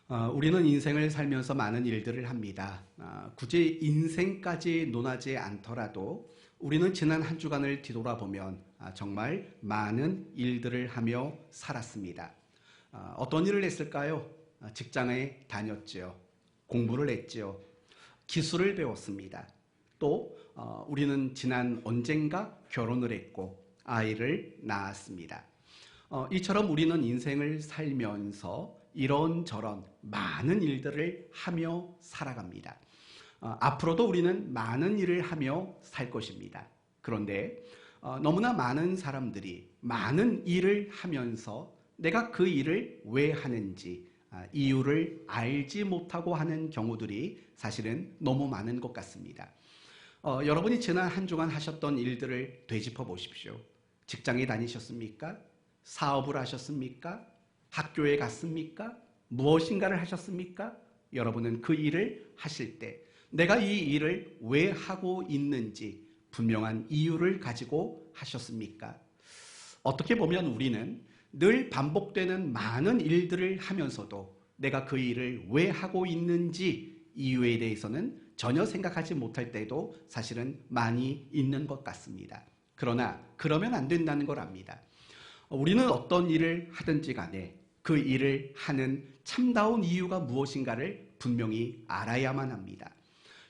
우리는 인생을 살면서 많은 일들을 합니다. 굳이 인생까지 논하지 않더라도 우리는 지난 한 주간을 뒤돌아보면 정말 많은 일들을 하며 살았습니다. 어떤 일을 했을까요? 직장에 다녔지요. 공부를 했지요. 기술을 배웠습니다. 또 우리는 지난 언젠가 결혼을 했고 아이를 낳았습니다. 이처럼 우리는 인생을 살면서 이런저런 많은 일들을 하며 살아갑니다. 앞으로도 우리는 많은 일을 하며 살 것입니다. 그런데 너무나 많은 사람들이 많은 일을 하면서 내가 그 일을 왜 하는지 이유를 알지 못하고 하는 경우들이 사실은 너무 많은 것 같습니다. 여러분이 지난 한 주간 하셨던 일들을 되짚어 보십시오. 직장에 다니셨습니까? 사업을 하셨습니까? 학교에 갔습니까? 무엇인가를 하셨습니까? 여러분은 그 일을 하실 때 내가 이 일을 왜 하고 있는지 분명한 이유를 가지고 하셨습니까? 어떻게 보면 우리는 늘 반복되는 많은 일들을 하면서도 내가 그 일을 왜 하고 있는지 이유에 대해서는 전혀 생각하지 못할 때도 사실은 많이 있는 것 같습니다. 그러나 그러면 안 된다는 걸 압니다. 우리는 어떤 일을 하든지 간에 그 일을 하는 참다운 이유가 무엇인가를 분명히 알아야만 합니다.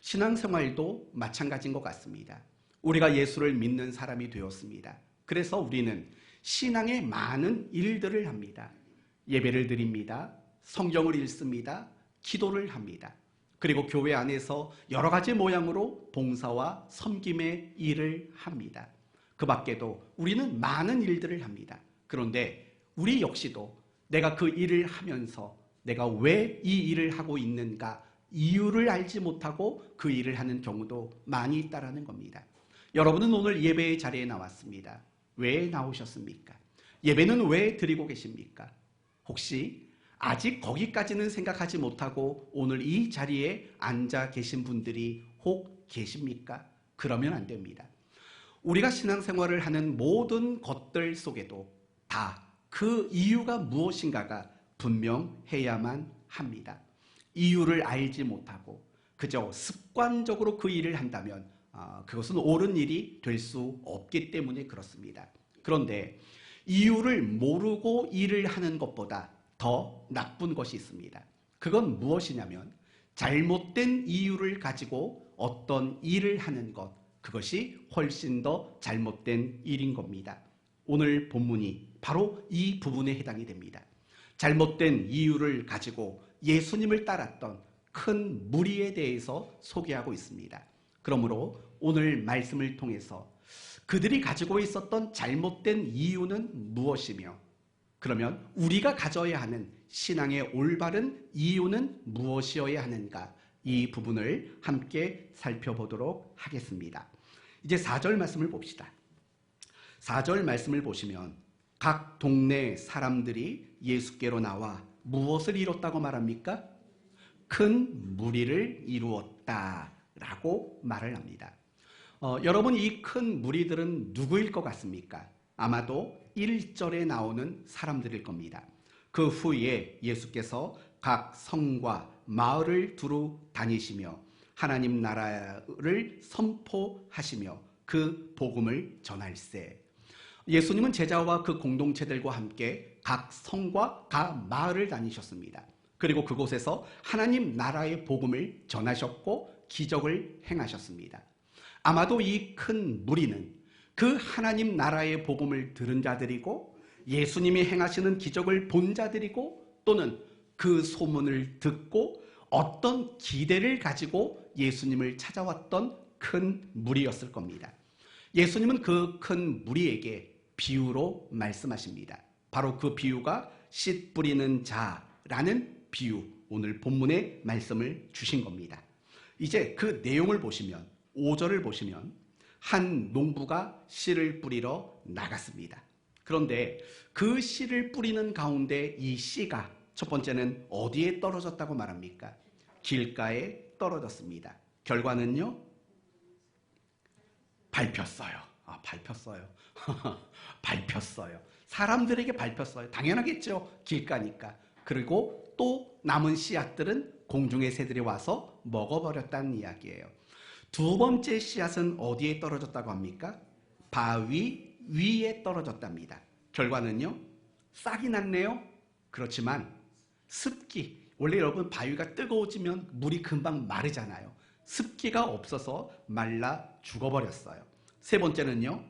신앙생활도 마찬가지인 것 같습니다. 우리가 예수를 믿는 사람이 되었습니다. 그래서 우리는 신앙의 많은 일들을 합니다. 예배를 드립니다. 성경을 읽습니다. 기도를 합니다. 그리고 교회 안에서 여러 가지 모양으로 봉사와 섬김의 일을 합니다. 그 밖에도 우리는 많은 일들을 합니다. 그런데 우리 역시도 내가 그 일을 하면서 내가 왜 이 일을 하고 있는가 이유를 알지 못하고 그 일을 하는 경우도 많이 있다는 겁니다. 여러분은 오늘 예배의 자리에 나왔습니다. 왜 나오셨습니까? 예배는 왜 드리고 계십니까? 혹시 아직 거기까지는 생각하지 못하고 오늘 이 자리에 앉아 계신 분들이 혹 계십니까? 그러면 안 됩니다. 우리가 신앙생활을 하는 모든 것들 속에도 다 그 이유가 무엇인가가 분명해야만 합니다. 이유를 알지 못하고 그저 습관적으로 그 일을 한다면 그것은 옳은 일이 될 수 없기 때문에 그렇습니다. 그런데 이유를 모르고 일을 하는 것보다 더 나쁜 것이 있습니다. 그건 무엇이냐면 잘못된 이유를 가지고 어떤 일을 하는 것, 그것이 훨씬 더 잘못된 일인 겁니다. 오늘 본문이 바로 이 부분에 해당이 됩니다. 잘못된 이유를 가지고 예수님을 따랐던 큰 무리에 대해서 소개하고 있습니다. 그러므로 오늘 말씀을 통해서 그들이 가지고 있었던 잘못된 이유는 무엇이며 그러면 우리가 가져야 하는 신앙의 올바른 이유는 무엇이어야 하는가 이 부분을 함께 살펴보도록 하겠습니다. 이제 4절 말씀을 봅시다. 4절 말씀을 보시면 각 동네 사람들이 예수께로 나와 무엇을 이뤘다고 말합니까? 큰 무리를 이루었다라고 말을 합니다. 여러분 이 큰 무리들은 누구일 것 같습니까? 아마도 1절에 나오는 사람들일 겁니다. 그 후에 예수께서 각 성과 마을을 두루 다니시며 하나님 나라를 선포하시며 그 복음을 전할세. 예수님은 제자와 그 공동체들과 함께 각 성과 각 마을을 다니셨습니다. 그리고 그곳에서 하나님 나라의 복음을 전하셨고 기적을 행하셨습니다. 아마도 이 큰 무리는 그 하나님 나라의 복음을 들은 자들이고 예수님이 행하시는 기적을 본 자들이고 또는 그 소문을 듣고 어떤 기대를 가지고 예수님을 찾아왔던 큰 무리였을 겁니다. 예수님은 그 큰 무리에게 비유로 말씀하십니다. 바로 그 비유가 씨 뿌리는 자라는 비유, 오늘 본문의 말씀을 주신 겁니다. 이제 그 내용을 보시면 5절을 보시면 한 농부가 씨를 뿌리러 나갔습니다. 그런데 그 씨를 뿌리는 가운데 이 씨가 첫 번째는 어디에 떨어졌다고 말합니까? 길가에 떨어졌습니다. 결과는요? 밟혔어요. 밟혔어요. 밟혔어요. 사람들에게 밟혔어요. 당연하겠죠. 길가니까. 그리고 떨어졌고 또 남은 씨앗들은 공중의 새들이 와서 먹어버렸다는 이야기예요. 두 번째 씨앗은 어디에 떨어졌다고 합니까? 바위 위에 떨어졌답니다. 결과는요, 싹이 났네요. 그렇지만 습기, 원래 여러분 바위가 뜨거워지면 물이 금방 마르잖아요. 습기가 없어서 말라 죽어버렸어요. 세 번째는요,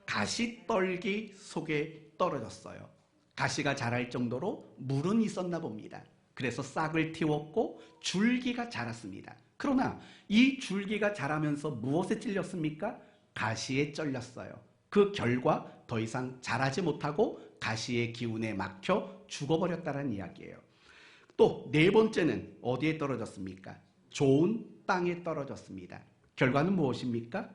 가시떨기 속에 떨어졌어요. 가시가 자랄 정도로 물은 있었나 봅니다. 그래서 싹을 틔웠고 줄기가 자랐습니다. 그러나 이 줄기가 자라면서 무엇에 찔렸습니까? 가시에 찔렸어요. 그 결과 더 이상 자라지 못하고 가시의 기운에 막혀 죽어버렸다는 이야기예요. 또 네 번째는 어디에 떨어졌습니까? 좋은 땅에 떨어졌습니다. 결과는 무엇입니까?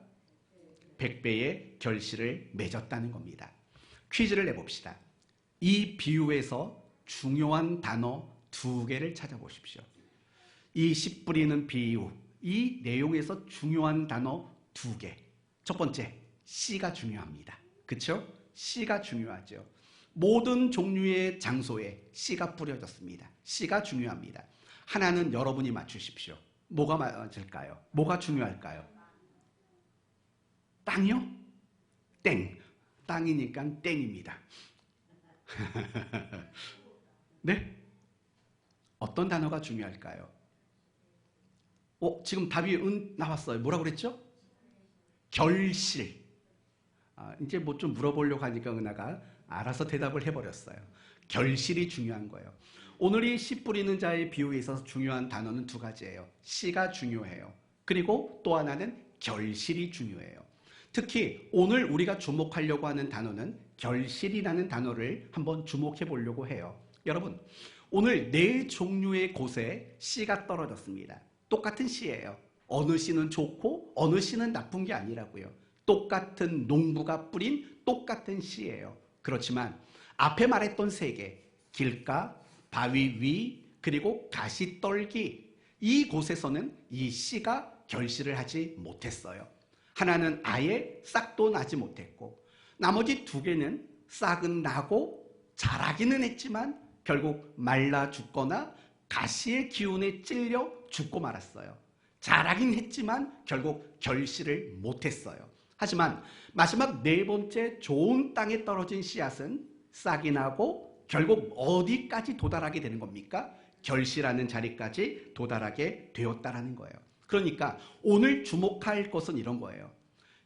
100배의 결실을 맺었다는 겁니다. 퀴즈를 내봅시다. 이 비유에서 중요한 단어 2개를 찾아보십시오. 이 씨 뿌리는 비유, 이 내용에서 중요한 단어 2개. 첫 번째, 씨가 중요합니다. 그렇죠? 씨가 중요하죠. 모든 종류의 장소에 씨가 뿌려졌습니다. 씨가 중요합니다. 하나는 여러분이 맞추십시오. 뭐가 맞을까요? 뭐가 중요할까요? 땅이요? 땡. 땅이니까 땡입니다. 네? 어떤 단어가 중요할까요? 지금 답이 나왔어요. 뭐라고 그랬죠? 결실. 이제 뭐 좀 물어보려고 하니까 은하가 알아서 대답을 해버렸어요. 결실이 중요한 거예요. 오늘 이 씨 뿌리는 자의 비유에 있어서 중요한 단어는 2가지예요. 씨가 중요해요. 그리고 또 하나는 결실이 중요해요. 특히 오늘 우리가 주목하려고 하는 단어는 결실이라는 단어를 한번 주목해 보려고 해요. 여러분, 오늘 4종류의 곳에 씨가 떨어졌습니다. 똑같은 씨예요. 어느 씨는 좋고 어느 씨는 나쁜 게 아니라고요. 똑같은 농부가 뿌린 똑같은 씨예요. 그렇지만 앞에 말했던 3개, 길가, 바위 위, 그리고 가시떨기, 이곳에서는 이 씨가 결실을 하지 못했어요. 하나는 아예 싹도 나지 못했고, 나머지 2개는 싹은 나고 자라기는 했지만 결국 말라 죽거나 가시의 기운에 찔려 죽고 말았어요. 자라긴 했지만 결국 결실을 못했어요. 하지만 마지막 4번째 좋은 땅에 떨어진 씨앗은 싹이 나고 결국 어디까지 도달하게 되는 겁니까? 결실하는 자리까지 도달하게 되었다라는 거예요. 그러니까 오늘 주목할 것은 이런 거예요.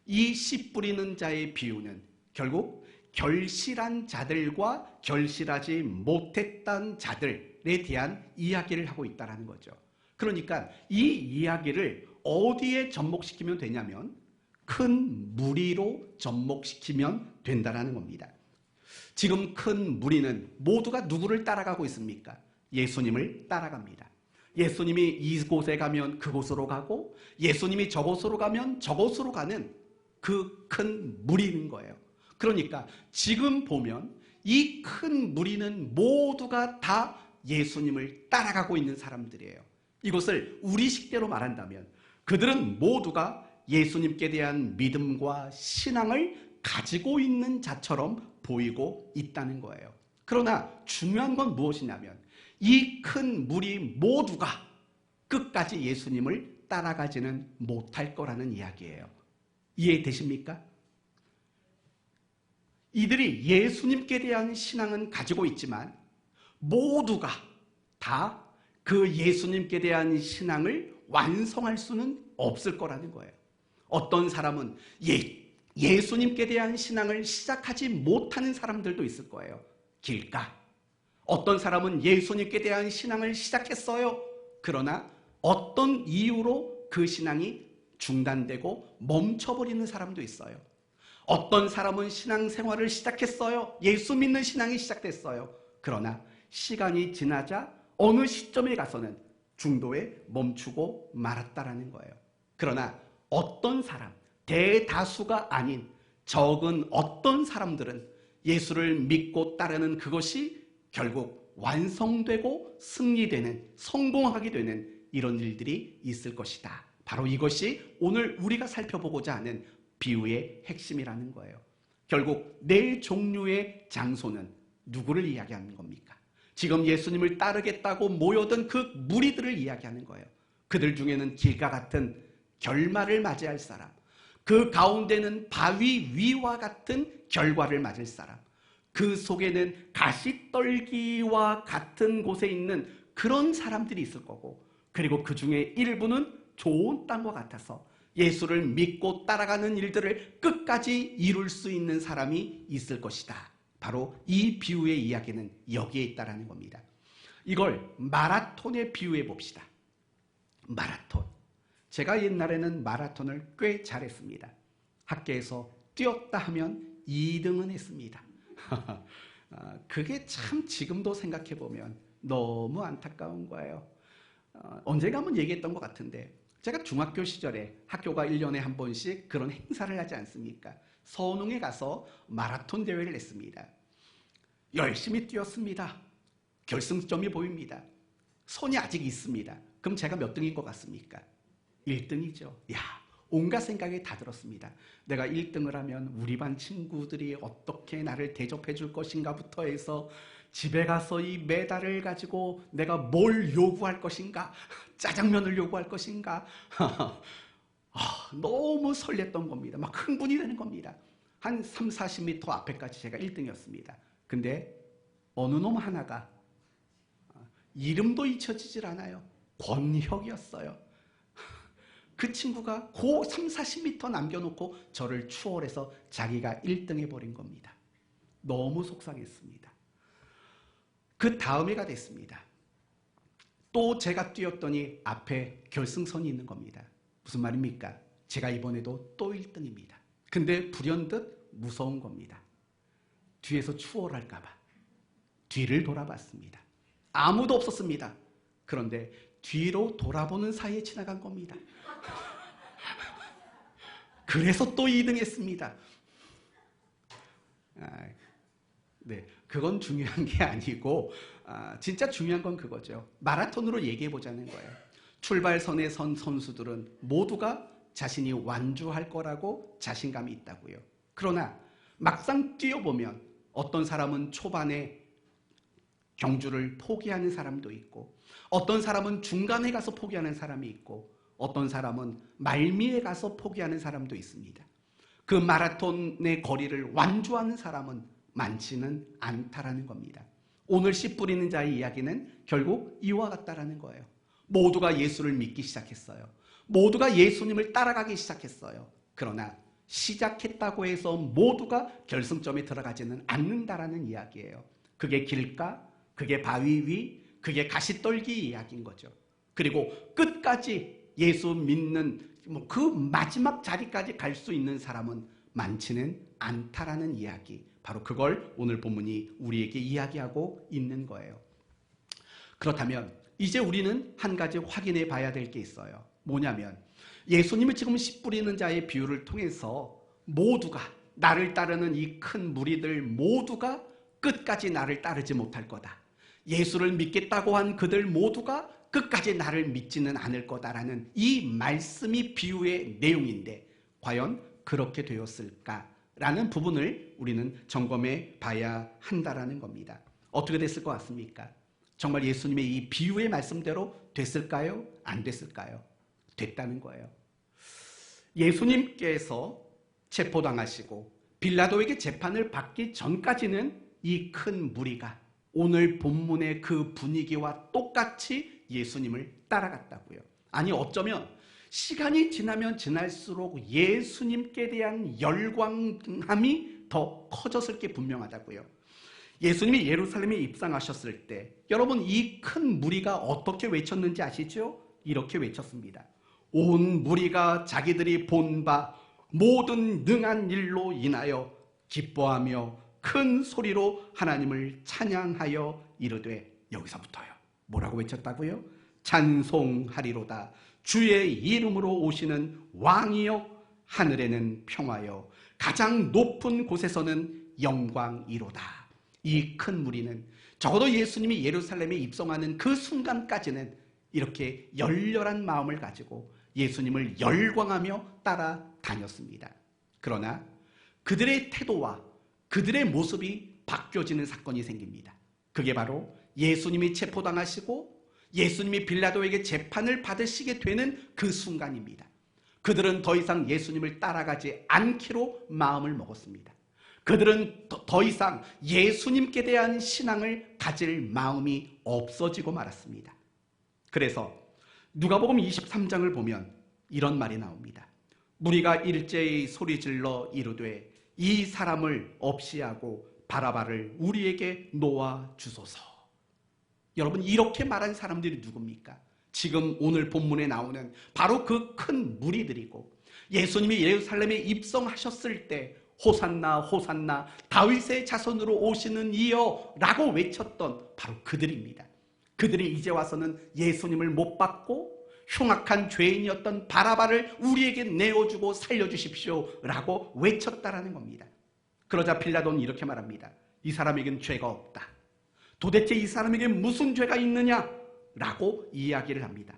이 씨 뿌리는 자의 비유는 결국 결실한 자들과 결실하지 못했던 자들에 대한 이야기를 하고 있다는 거죠. 그러니까 이 이야기를 어디에 접목시키면 되냐면 큰 무리로 접목시키면 된다는 겁니다. 지금 큰 무리는 모두가 누구를 따라가고 있습니까? 예수님을 따라갑니다. 예수님이 이곳에 가면 그곳으로 가고 예수님이 저곳으로 가면 저곳으로 가는 그 큰 무리인 거예요. 그러니까 지금 보면 이 큰 무리는 모두가 다 예수님을 따라가고 있는 사람들이에요. 이것을 우리 식대로 말한다면 그들은 모두가 예수님께 대한 믿음과 신앙을 가지고 있는 자처럼 보이고 있다는 거예요. 그러나 중요한 건 무엇이냐면 이 큰 무리 모두가 끝까지 예수님을 따라가지는 못할 거라는 이야기예요. 이해되십니까? 이들이 예수님께 대한 신앙은 가지고 있지만 모두가 다 그 예수님께 대한 신앙을 완성할 수는 없을 거라는 거예요. 어떤 사람은 예수님께 대한 신앙을 시작하지 못하는 사람들도 있을 거예요. 길가. 어떤 사람은 예수님께 대한 신앙을 시작했어요. 그러나 어떤 이유로 그 신앙이 중단되고 멈춰버리는 사람도 있어요. 어떤 사람은 신앙생활을 시작했어요. 예수 믿는 신앙이 시작됐어요. 그러나 시간이 지나자 어느 시점에 가서는 중도에 멈추고 말았다라는 거예요. 그러나 어떤 사람, 대다수가 아닌 적은 어떤 사람들은 예수를 믿고 따르는 그것이 결국 완성되고 승리되는, 성공하게 되는 이런 일들이 있을 것이다. 바로 이것이 오늘 우리가 살펴보고자 하는 비유의 핵심이라는 거예요. 결국 4종류의 장소는 누구를 이야기하는 겁니까? 지금 예수님을 따르겠다고 모여든 그 무리들을 이야기하는 거예요. 그들 중에는 길과 같은 결말을 맞이할 사람, 그 가운데는 바위 위와 같은 결과를 맞을 사람, 그 속에는 가시떨기와 같은 곳에 있는 그런 사람들이 있을 거고, 그리고 그 중에 일부는 좋은 땅과 같아서 예수를 믿고 따라가는 일들을 끝까지 이룰 수 있는 사람이 있을 것이다. 바로 이 비유의 이야기는 여기에 있다라는 겁니다. 이걸 마라톤에 비유해 봅시다. 마라톤. 제가 옛날에는 마라톤을 꽤 잘했습니다. 학교에서 뛰었다 하면 2등은 했습니다. 그게 참 지금도 생각해 보면 너무 안타까운 거예요. 언젠가 한번 얘기했던 것 같은데, 제가 중학교 시절에 학교가 1년에 한 번씩 그런 행사를 하지 않습니까? 서운흥에 가서 마라톤 대회를 했습니다. 열심히 뛰었습니다. 결승점이 보입니다. 손이 아직 있습니다. 그럼 제가 몇 등일 것 같습니까? 1등이죠. 야, 온갖 생각이 다 들었습니다. 내가 1등을 하면 우리 반 친구들이 어떻게 나를 대접해 줄 것인가부터 해서 집에 가서 이 메달을 가지고 내가 뭘 요구할 것인가? 짜장면을 요구할 것인가? 너무 설렜던 겁니다. 막 흥분이 되는 겁니다. 한 3, 40m 앞에까지 제가 1등이었습니다. 근데 어느 놈 하나가 이름도 잊혀지질 않아요. 권혁이었어요. 그 친구가 그 3, 40m 남겨놓고 저를 추월해서 자기가 1등 해버린 겁니다. 너무 속상했습니다. 그 다음 해가 됐습니다. 또 제가 뛰었더니 앞에 결승선이 있는 겁니다. 무슨 말입니까? 제가 이번에도 또 1등입니다. 근데 불현듯 무서운 겁니다. 뒤에서 추월할까 봐 뒤를 돌아봤습니다. 아무도 없었습니다. 그런데 뒤로 돌아보는 사이에 지나간 겁니다. 그래서 또 2등 했습니다. 네, 그건 중요한 게 아니고 진짜 중요한 건 그거죠. 마라톤으로 얘기해 보자는 거예요. 출발선에 선 선수들은 모두가 자신이 완주할 거라고 자신감이 있다고요. 그러나 막상 뛰어보면 어떤 사람은 초반에 경주를 포기하는 사람도 있고, 어떤 사람은 중간에 가서 포기하는 사람이 있고, 어떤 사람은 말미에 가서 포기하는 사람도 있습니다. 그 마라톤의 거리를 완주하는 사람은 많지는 않다라는 겁니다. 오늘 씨 뿌리는 자의 이야기는 결국 이와 같다라는 거예요. 모두가 예수를 믿기 시작했어요. 모두가 예수님을 따라가기 시작했어요. 그러나 시작했다고 해서 모두가 결승점에 들어가지는 않는다라는 이야기예요. 그게 길가, 그게 바위 위, 그게 가시떨기 이야기인 거죠. 그리고 끝까지 예수 믿는 그 마지막 자리까지 갈 수 있는 사람은 많지는 않다라는 이야기. 바로 그걸 오늘 본문이 우리에게 이야기하고 있는 거예요. 그렇다면 이제 우리는 한 가지 확인해 봐야 될 게 있어요. 뭐냐면 예수님이 지금 씨 뿌리는 자의 비유를 통해서 모두가, 나를 따르는 이 큰 무리들 모두가 끝까지 나를 따르지 못할 거다. 예수를 믿겠다고 한 그들 모두가 끝까지 나를 믿지는 않을 거다라는 이 말씀이 비유의 내용인데, 과연 그렇게 되었을까라는 부분을 우리는 점검해 봐야 한다라는 겁니다. 어떻게 됐을 것 같습니까? 정말 예수님의 이 비유의 말씀대로 됐을까요? 안 됐을까요? 됐다는 거예요. 예수님께서 체포당하시고 빌라도에게 재판을 받기 전까지는 이 큰 무리가 오늘 본문의 그 분위기와 똑같이 예수님을 따라갔다고요. 아니, 어쩌면 시간이 지나면 지날수록 예수님께 대한 열광함이 더 커졌을 게 분명하다고요. 예수님이 예루살렘에 입성하셨을 때 여러분, 이 큰 무리가 어떻게 외쳤는지 아시죠? 이렇게 외쳤습니다. 온 무리가 자기들이 본 바 모든 능한 일로 인하여 기뻐하며 큰 소리로 하나님을 찬양하여 이르되, 여기서부터요. 뭐라고 외쳤다고요? 찬송하리로다. 주의 이름으로 오시는 왕이여, 하늘에는 평화여, 가장 높은 곳에서는 영광이로다. 이 큰 무리는 적어도 예수님이 예루살렘에 입성하는 그 순간까지는 이렇게 열렬한 마음을 가지고 예수님을 열광하며 따라다녔습니다. 그러나 그들의 태도와 그들의 모습이 바뀌어지는 사건이 생깁니다. 그게 바로 예수님이 체포당하시고 예수님이 빌라도에게 재판을 받으시게 되는 그 순간입니다. 그들은 더 이상 예수님을 따라가지 않기로 마음을 먹었습니다. 그들은 더 이상 예수님께 대한 신앙을 가질 마음이 없어지고 말았습니다. 그래서 누가복음 23장을 보면 이런 말이 나옵니다. 무리가 일제히 소리질러 이르되 이 사람을 없이하고 바라바를 우리에게 놓아 주소서. 여러분, 이렇게 말한 사람들이 누굽니까? 지금 오늘 본문에 나오는 바로 그 큰 무리들이고, 예수님이 예루살렘에 입성하셨을 때 호산나 호산나 다윗의 자손으로 오시는 이여 라고 외쳤던 바로 그들입니다. 그들이 이제 와서는 예수님을 못 받고 흉악한 죄인이었던 바라바를 우리에게 내어주고 살려주십시오 라고 외쳤다라는 겁니다. 그러자 빌라도는 이렇게 말합니다. 이 사람에겐 죄가 없다. 도대체 이 사람에게 무슨 죄가 있느냐? 라고 이야기를 합니다.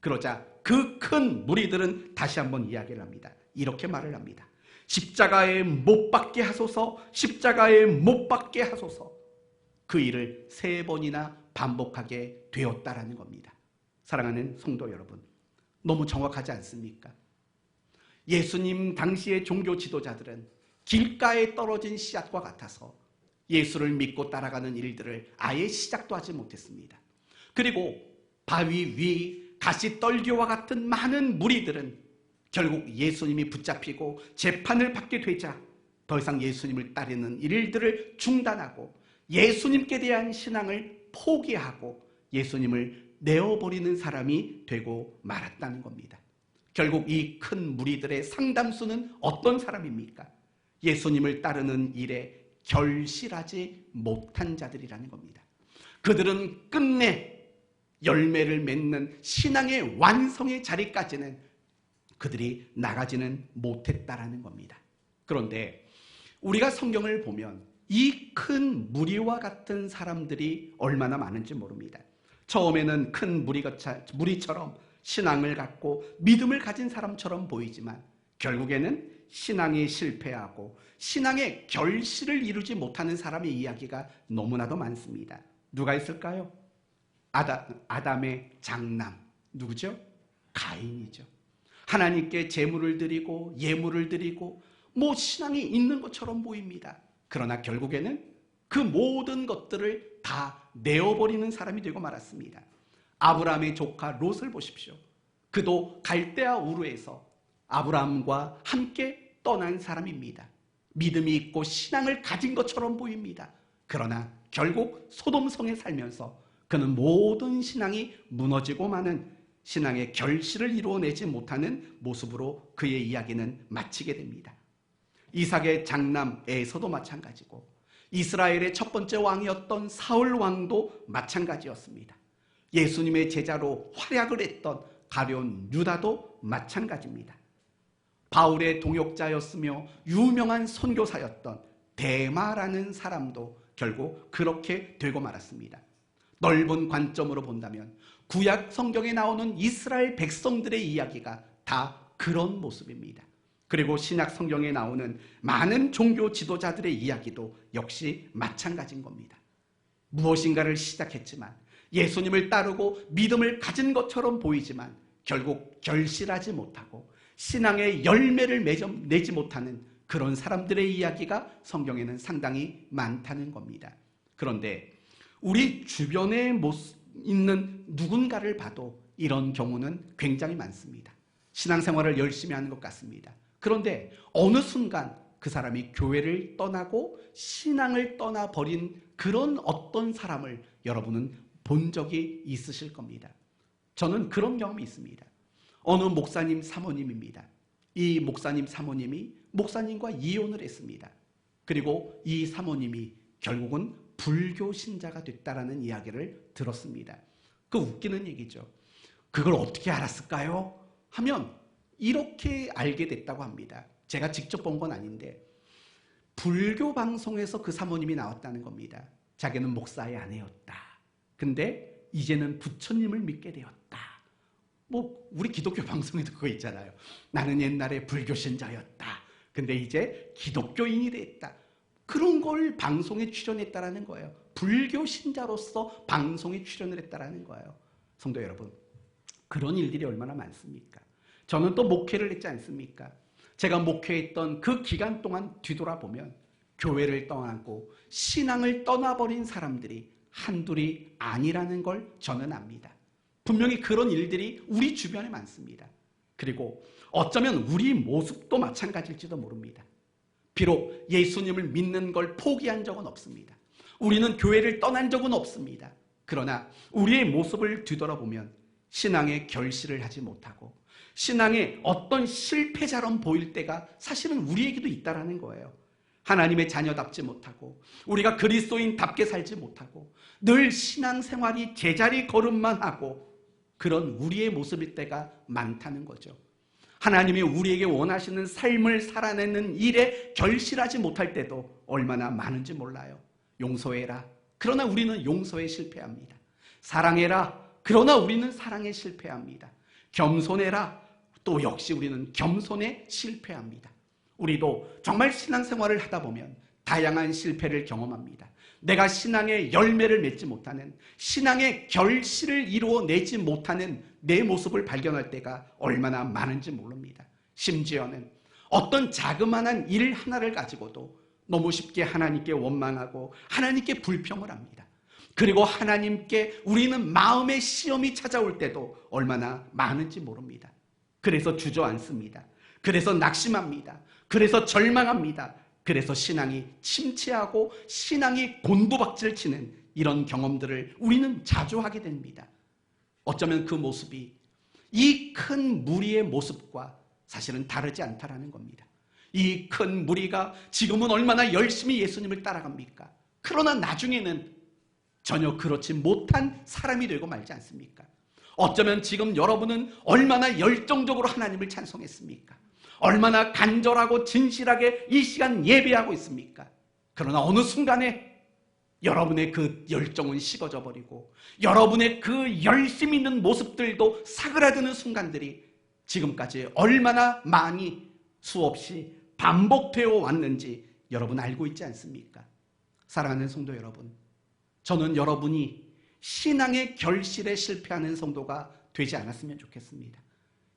그러자 그 큰 무리들은 다시 한번 이야기를 합니다. 이렇게 말을 합니다. 십자가에 못 박게 하소서, 십자가에 못 박게 하소서. 그 일을 3번이나 반복하게 되었다라는 겁니다. 사랑하는 성도 여러분, 너무 정확하지 않습니까? 예수님 당시의 종교 지도자들은 길가에 떨어진 씨앗과 같아서 예수를 믿고 따라가는 일들을 아예 시작도 하지 못했습니다. 그리고 바위 위 가시떨기와 같은 많은 무리들은 결국 예수님이 붙잡히고 재판을 받게 되자 더 이상 예수님을 따르는 일들을 중단하고 예수님께 대한 신앙을 포기하고 예수님을 내어버리는 사람이 되고 말았다는 겁니다. 결국 이 큰 무리들의 상당수는 어떤 사람입니까? 예수님을 따르는 일에 결실하지 못한 자들이라는 겁니다. 그들은 끝내 열매를 맺는 신앙의 완성의 자리까지는 그들이 나가지는 못했다라는 겁니다. 그런데 우리가 성경을 보면 이 큰 무리와 같은 사람들이 얼마나 많은지 모릅니다. 처음에는 큰 무리처럼 신앙을 갖고 믿음을 가진 사람처럼 보이지만 결국에는 신앙이 실패하고 신앙의 결실을 이루지 못하는 사람의 이야기가 너무나도 많습니다. 누가 있을까요? 아담의 장남, 누구죠? 가인이죠. 하나님께 제물을 드리고 예물을 드리고 신앙이 있는 것처럼 보입니다. 그러나 결국에는 그 모든 것들을 다 내어버리는 사람이 되고 말았습니다. 아브라함의 조카 롯을 보십시오. 그도 갈대아 우르에서 아브라함과 함께 떠난 사람입니다. 믿음이 있고 신앙을 가진 것처럼 보입니다. 그러나 결국 소돔성에 살면서 그는 모든 신앙이 무너지고 마는 신앙의 결실을 이루어내지 못하는 모습으로 그의 이야기는 마치게 됩니다. 이삭의 장남 에서도 마찬가지고 이스라엘의 첫 번째 왕이었던 사울 왕도 마찬가지였습니다. 예수님의 제자로 활약을 했던 가룟 유다도 마찬가지입니다. 바울의 동역자였으며 유명한 선교사였던 데마라는 사람도 결국 그렇게 되고 말았습니다. 넓은 관점으로 본다면 구약 성경에 나오는 이스라엘 백성들의 이야기가 다 그런 모습입니다. 그리고 신약 성경에 나오는 많은 종교 지도자들의 이야기도 역시 마찬가지인 겁니다. 무엇인가를 시작했지만 예수님을 따르고 믿음을 가진 것처럼 보이지만 결국 결실하지 못하고 신앙의 열매를 내지 못하는 그런 사람들의 이야기가 성경에는 상당히 많다는 겁니다. 그런데 우리 주변에 있는 누군가를 봐도 이런 경우는 굉장히 많습니다. 신앙생활을 열심히 하는 것 같습니다. 그런데 어느 순간 그 사람이 교회를 떠나고 신앙을 떠나버린 그런 어떤 사람을 여러분은 본 적이 있으실 겁니다. 저는 그런 경험이 있습니다. 어느 목사님 사모님입니다. 이 목사님 사모님이 목사님과 이혼을 했습니다. 그리고 이 사모님이 결국은 불교 신자가 됐다라는 이야기를 들었습니다. 그 웃기는 얘기죠. 그걸 어떻게 알았을까요? 하면 이렇게 알게 됐다고 합니다. 제가 직접 본 건 아닌데 불교 방송에서 그 사모님이 나왔다는 겁니다. 자기는 목사의 아내였다. 근데 이제는 부처님을 믿게 되었다. 우리 기독교 방송에도 그거 있잖아요. 나는 옛날에 불교 신자였다. 근데 이제 기독교인이 됐다. 그런 걸 방송에 출연했다라는 거예요. 불교 신자로서 방송에 출연을 했다라는 거예요. 성도 여러분, 그런 일들이 얼마나 많습니까? 저는 또 목회를 했지 않습니까? 제가 목회했던 그 기간 동안 뒤돌아보면 교회를 떠나고 신앙을 떠나버린 사람들이 한둘이 아니라는 걸 저는 압니다. 분명히 그런 일들이 우리 주변에 많습니다. 그리고 어쩌면 우리 모습도 마찬가지일지도 모릅니다. 비록 예수님을 믿는 걸 포기한 적은 없습니다. 우리는 교회를 떠난 적은 없습니다. 그러나 우리의 모습을 뒤돌아보면 신앙의 결실을 하지 못하고 신앙의 어떤 실패자처럼 보일 때가 사실은 우리에게도 있다라는 거예요. 하나님의 자녀답지 못하고 우리가 그리스도인답게 살지 못하고 늘 신앙생활이 제자리 걸음만 하고 그런 우리의 모습일 때가 많다는 거죠. 하나님이 우리에게 원하시는 삶을 살아내는 일에 결실하지 못할 때도 얼마나 많은지 몰라요. 용서해라. 그러나 우리는 용서에 실패합니다. 사랑해라. 그러나 우리는 사랑에 실패합니다. 겸손해라. 또 역시 우리는 겸손에 실패합니다. 우리도 정말 신앙생활을 하다 보면 다양한 실패를 경험합니다. 내가 신앙의 열매를 맺지 못하는, 신앙의 결실을 이루어내지 못하는 내 모습을 발견할 때가 얼마나 많은지 모릅니다. 심지어는 어떤 자그마한 일 하나를 가지고도 너무 쉽게 하나님께 원망하고 하나님께 불평을 합니다. 그리고 하나님께 우리는 마음의 시험이 찾아올 때도 얼마나 많은지 모릅니다. 그래서 주저앉습니다. 그래서 낙심합니다. 그래서 절망합니다. 그래서 신앙이 침체하고 신앙이 곤두박질 치는 이런 경험들을 우리는 자주 하게 됩니다. 어쩌면 그 모습이 이 큰 무리의 모습과 사실은 다르지 않다라는 겁니다. 이 큰 무리가 지금은 얼마나 열심히 예수님을 따라갑니까? 그러나 나중에는 전혀 그렇지 못한 사람이 되고 말지 않습니까? 어쩌면 지금 여러분은 얼마나 열정적으로 하나님을 찬송했습니까? 얼마나 간절하고 진실하게 이 시간 예배하고 있습니까? 그러나 어느 순간에 여러분의 그 열정은 식어져 버리고 여러분의 그 열심 있는 모습들도 사그라드는 순간들이 지금까지 얼마나 많이 수없이 반복되어 왔는지 여러분 알고 있지 않습니까? 사랑하는 성도 여러분, 저는 여러분이 신앙의 결실에 실패하는 성도가 되지 않았으면 좋겠습니다.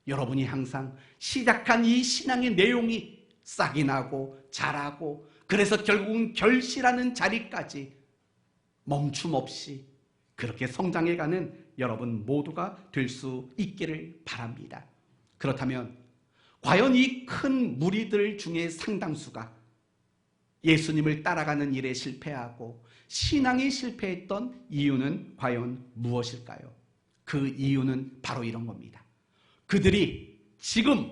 여러분이 항상 시작한 이 신앙의 내용이 싹이 나고 자라고 그래서 결국은 결실하는 자리까지 멈춤 없이 그렇게 성장해가는 여러분 모두가 될 수 있기를 바랍니다. 그렇다면 과연 이 큰 무리들 중에 상당수가 예수님을 따라가는 일에 실패하고 신앙이 실패했던 이유는 과연 무엇일까요? 그 이유는 바로 이런 겁니다. 그들이 지금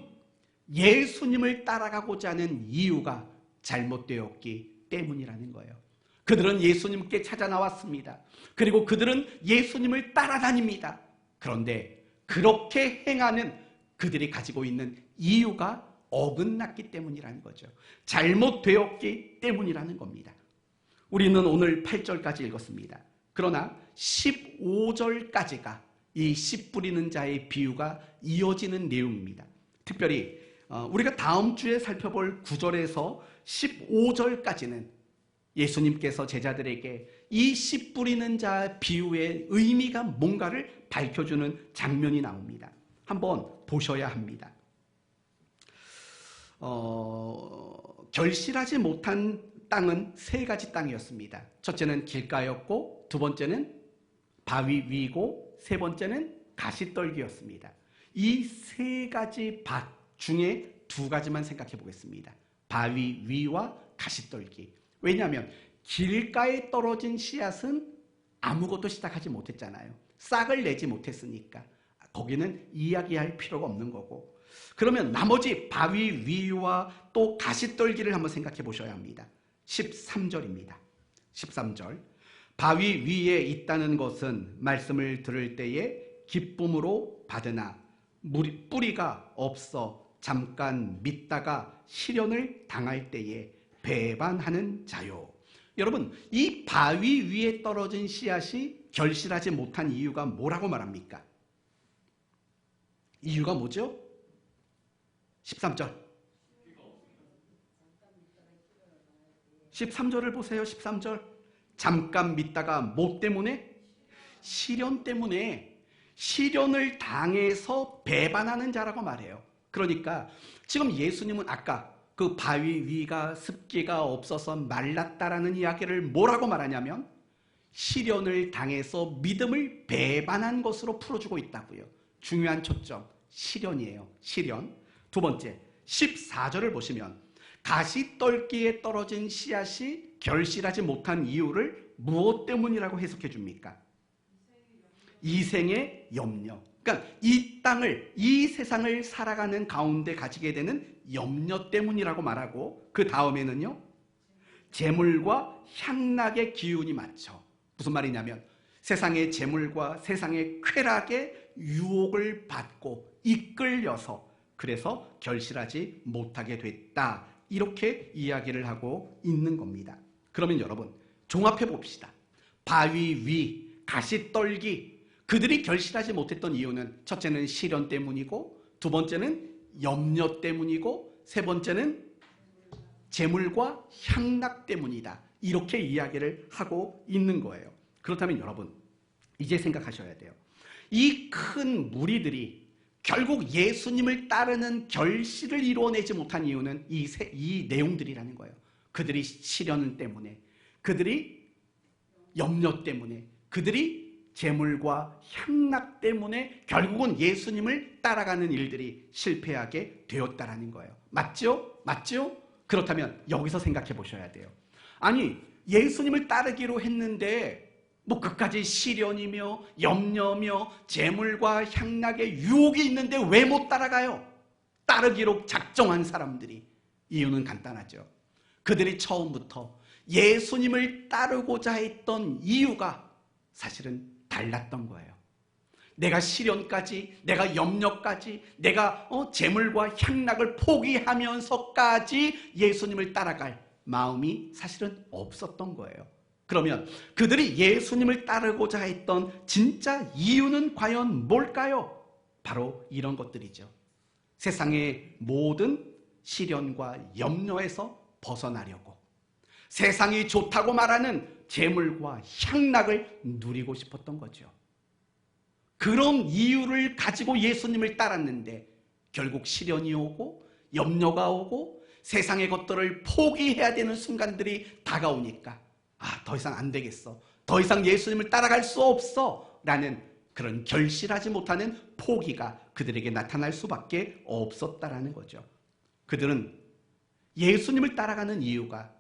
예수님을 따라가고자 하는 이유가 잘못되었기 때문이라는 거예요. 그들은 예수님께 찾아 나왔습니다. 그리고 그들은 예수님을 따라다닙니다. 그런데 그렇게 행하는 그들이 가지고 있는 이유가 어긋났기 때문이라는 거죠. 잘못되었기 때문이라는 겁니다. 우리는 오늘 8절까지 읽었습니다. 그러나 15절까지가 이 씨 뿌리는 자의 비유가 이어지는 내용입니다. 특별히 우리가 다음 주에 살펴볼 9절에서 15절까지는 예수님께서 제자들에게 이 씨 뿌리는 자 비유의 의미가 뭔가를 밝혀주는 장면이 나옵니다. 한번 보셔야 합니다. 결실하지 못한 땅은 세 가지 땅이었습니다. 첫째는 길가였고, 두 번째는 바위 위고, 세 번째는 가시떨기였습니다. 이 세 가지 밭 중에 두 가지만 생각해 보겠습니다. 바위 위와 가시떨기. 왜냐하면 길가에 떨어진 씨앗은 아무것도 시작하지 못했잖아요. 싹을 내지 못했으니까 거기는 이야기할 필요가 없는 거고, 그러면 나머지 바위 위와 또 가시떨기를 한번 생각해 보셔야 합니다. 13절입니다. 13절. 바위 위에 있다는 것은 말씀을 들을 때에 기쁨으로 받으나 뿌리가 없어 잠깐 믿다가 시련을 당할 때에 배반하는 자요. 여러분, 이 바위 위에 떨어진 씨앗이 결실하지 못한 이유가 뭐라고 말합니까? 이유가 뭐죠? 13절. 13절을 보세요. 13절. 잠깐 믿다가 뭐 때문에? 시련 때문에. 시련을 당해서 배반하는 자라고 말해요. 그러니까 지금 예수님은 아까 그 바위 위가 습기가 없어서 말랐다라는 이야기를 뭐라고 말하냐면 시련을 당해서 믿음을 배반한 것으로 풀어주고 있다고요. 중요한 초점, 시련이에요. 시련. 두 번째, 14절을 보시면 가시떨기에 떨어진 씨앗이 결실하지 못한 이유를 무엇 때문이라고 해석해 줍니까? 이생의 염려. 그러니까 이 땅을, 이 세상을 살아가는 가운데 가지게 되는 염려 때문이라고 말하고, 그 다음에는요, 재물과 향락의 기운이 많죠. 무슨 말이냐면 세상의 재물과 세상의 쾌락의 유혹을 받고 이끌려서 그래서 결실하지 못하게 됐다, 이렇게 이야기를 하고 있는 겁니다. 그러면 여러분 종합해 봅시다. 바위 위, 가시떨기, 그들이 결실하지 못했던 이유는 첫째는 시련 때문이고, 두 번째는 염려 때문이고, 세 번째는 재물과 향락 때문이다, 이렇게 이야기를 하고 있는 거예요. 그렇다면 여러분 이제 생각하셔야 돼요. 이 큰 무리들이 결국 예수님을 따르는 결실을 이루어내지 못한 이유는 이 내용들이라는 거예요. 그들이 시련 때문에, 그들이 염려 때문에, 그들이 재물과 향락 때문에 결국은 예수님을 따라가는 일들이 실패하게 되었다라는 거예요. 맞죠? 맞죠? 그렇다면 여기서 생각해 보셔야 돼요. 아니, 예수님을 따르기로 했는데 뭐 그까지 시련이며 염려며 재물과 향락의 유혹이 있는데 왜 못 따라가요? 따르기로 작정한 사람들이. 이유는 간단하죠. 그들이 처음부터 예수님을 따르고자 했던 이유가 사실은 달랐던 거예요. 내가 시련까지, 내가 염려까지, 내가 재물과 향락을 포기하면서까지 예수님을 따라갈 마음이 사실은 없었던 거예요. 그러면 그들이 예수님을 따르고자 했던 진짜 이유는 과연 뭘까요? 바로 이런 것들이죠. 세상의 모든 시련과 염려에서 벗어나려고, 세상이 좋다고 말하는 재물과 향락을 누리고 싶었던 거죠. 그런 이유를 가지고 예수님을 따랐는데 결국 시련이 오고 염려가 오고 세상의 것들을 포기해야 되는 순간들이 다가오니까 더 이상 안 되겠어, 더 이상 예수님을 따라갈 수 없어 라는 그런 결실하지 못하는 포기가 그들에게 나타날 수밖에 없었다라는 거죠. 그들은 예수님을 따라가는 이유가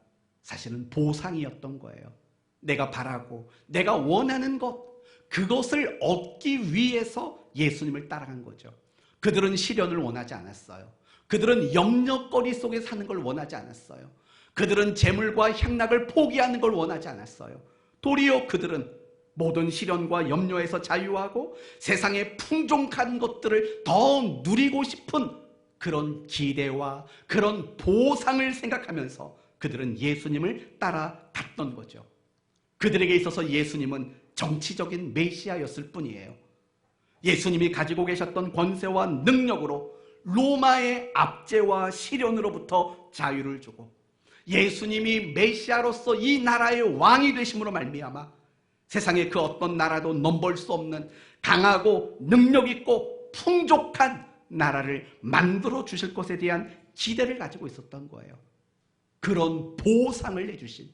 사실은 보상이었던 거예요. 내가 바라고 내가 원하는 것, 그것을 얻기 위해서 예수님을 따라간 거죠. 그들은 시련을 원하지 않았어요. 그들은 염려거리 속에 사는 걸 원하지 않았어요. 그들은 재물과 향락을 포기하는 걸 원하지 않았어요. 도리어 그들은 모든 시련과 염려에서 자유하고 세상의 풍족한 것들을 더 누리고 싶은 그런 기대와 그런 보상을 생각하면서 그들은 예수님을 따라갔던 거죠. 그들에게 있어서 예수님은 정치적인 메시아였을 뿐이에요. 예수님이 가지고 계셨던 권세와 능력으로 로마의 압제와 시련으로부터 자유를 주고, 예수님이 메시아로서 이 나라의 왕이 되심으로 말미암아 세상의 그 어떤 나라도 넘볼 수 없는 강하고 능력 있고 풍족한 나라를 만들어 주실 것에 대한 기대를 가지고 있었던 거예요. 그런 보상을 내주신,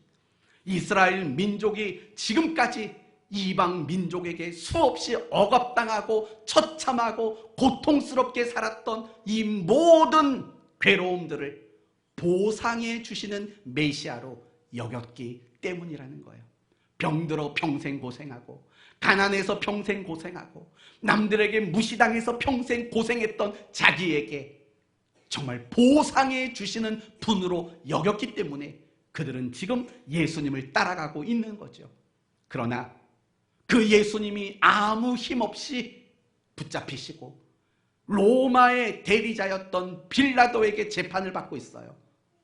이스라엘 민족이 지금까지 이방 민족에게 수없이 억압당하고 처참하고 고통스럽게 살았던 이 모든 괴로움들을 보상해 주시는 메시아로 여겼기 때문이라는 거예요. 병들어 평생 고생하고, 가난해서 평생 고생하고, 남들에게 무시당해서 평생 고생했던 자기에게 정말 보상해 주시는 분으로 여겼기 때문에 그들은 지금 예수님을 따라가고 있는 거죠. 그러나 그 예수님이 아무 힘없이 붙잡히시고 로마의 대리자였던 빌라도에게 재판을 받고 있어요.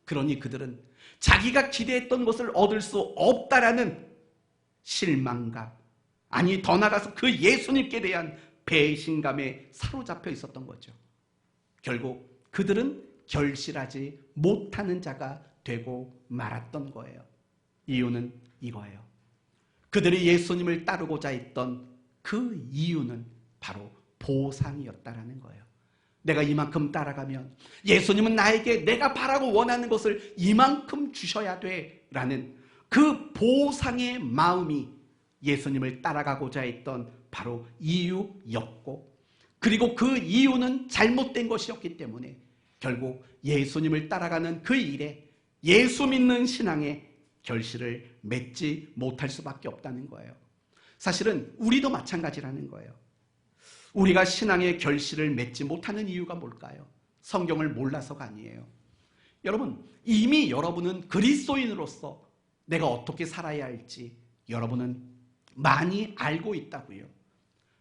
그러니 그들은 자기가 기대했던 것을 얻을 수 없다라는 실망감, 아니 더 나아가서 그 예수님께 대한 배신감에 사로잡혀 있었던 거죠. 결국 그들은 결실하지 못하는 자가 되고 말았던 거예요. 이유는 이거예요. 그들이 예수님을 따르고자 했던 그 이유는 바로 보상이었다라는 거예요. 내가 이만큼 따라가면 예수님은 나에게 내가 바라고 원하는 것을 이만큼 주셔야 돼 라는 그 보상의 마음이 예수님을 따라가고자 했던 바로 이유였고, 그리고 그 이유는 잘못된 것이었기 때문에 결국 예수님을 따라가는 그 일에, 예수 믿는 신앙에 결실을 맺지 못할 수밖에 없다는 거예요. 사실은 우리도 마찬가지라는 거예요. 우리가 신앙의 결실을 맺지 못하는 이유가 뭘까요? 성경을 몰라서가 아니에요. 여러분, 이미 여러분은 그리스도인으로서 내가 어떻게 살아야 할지 여러분은 많이 알고 있다고요.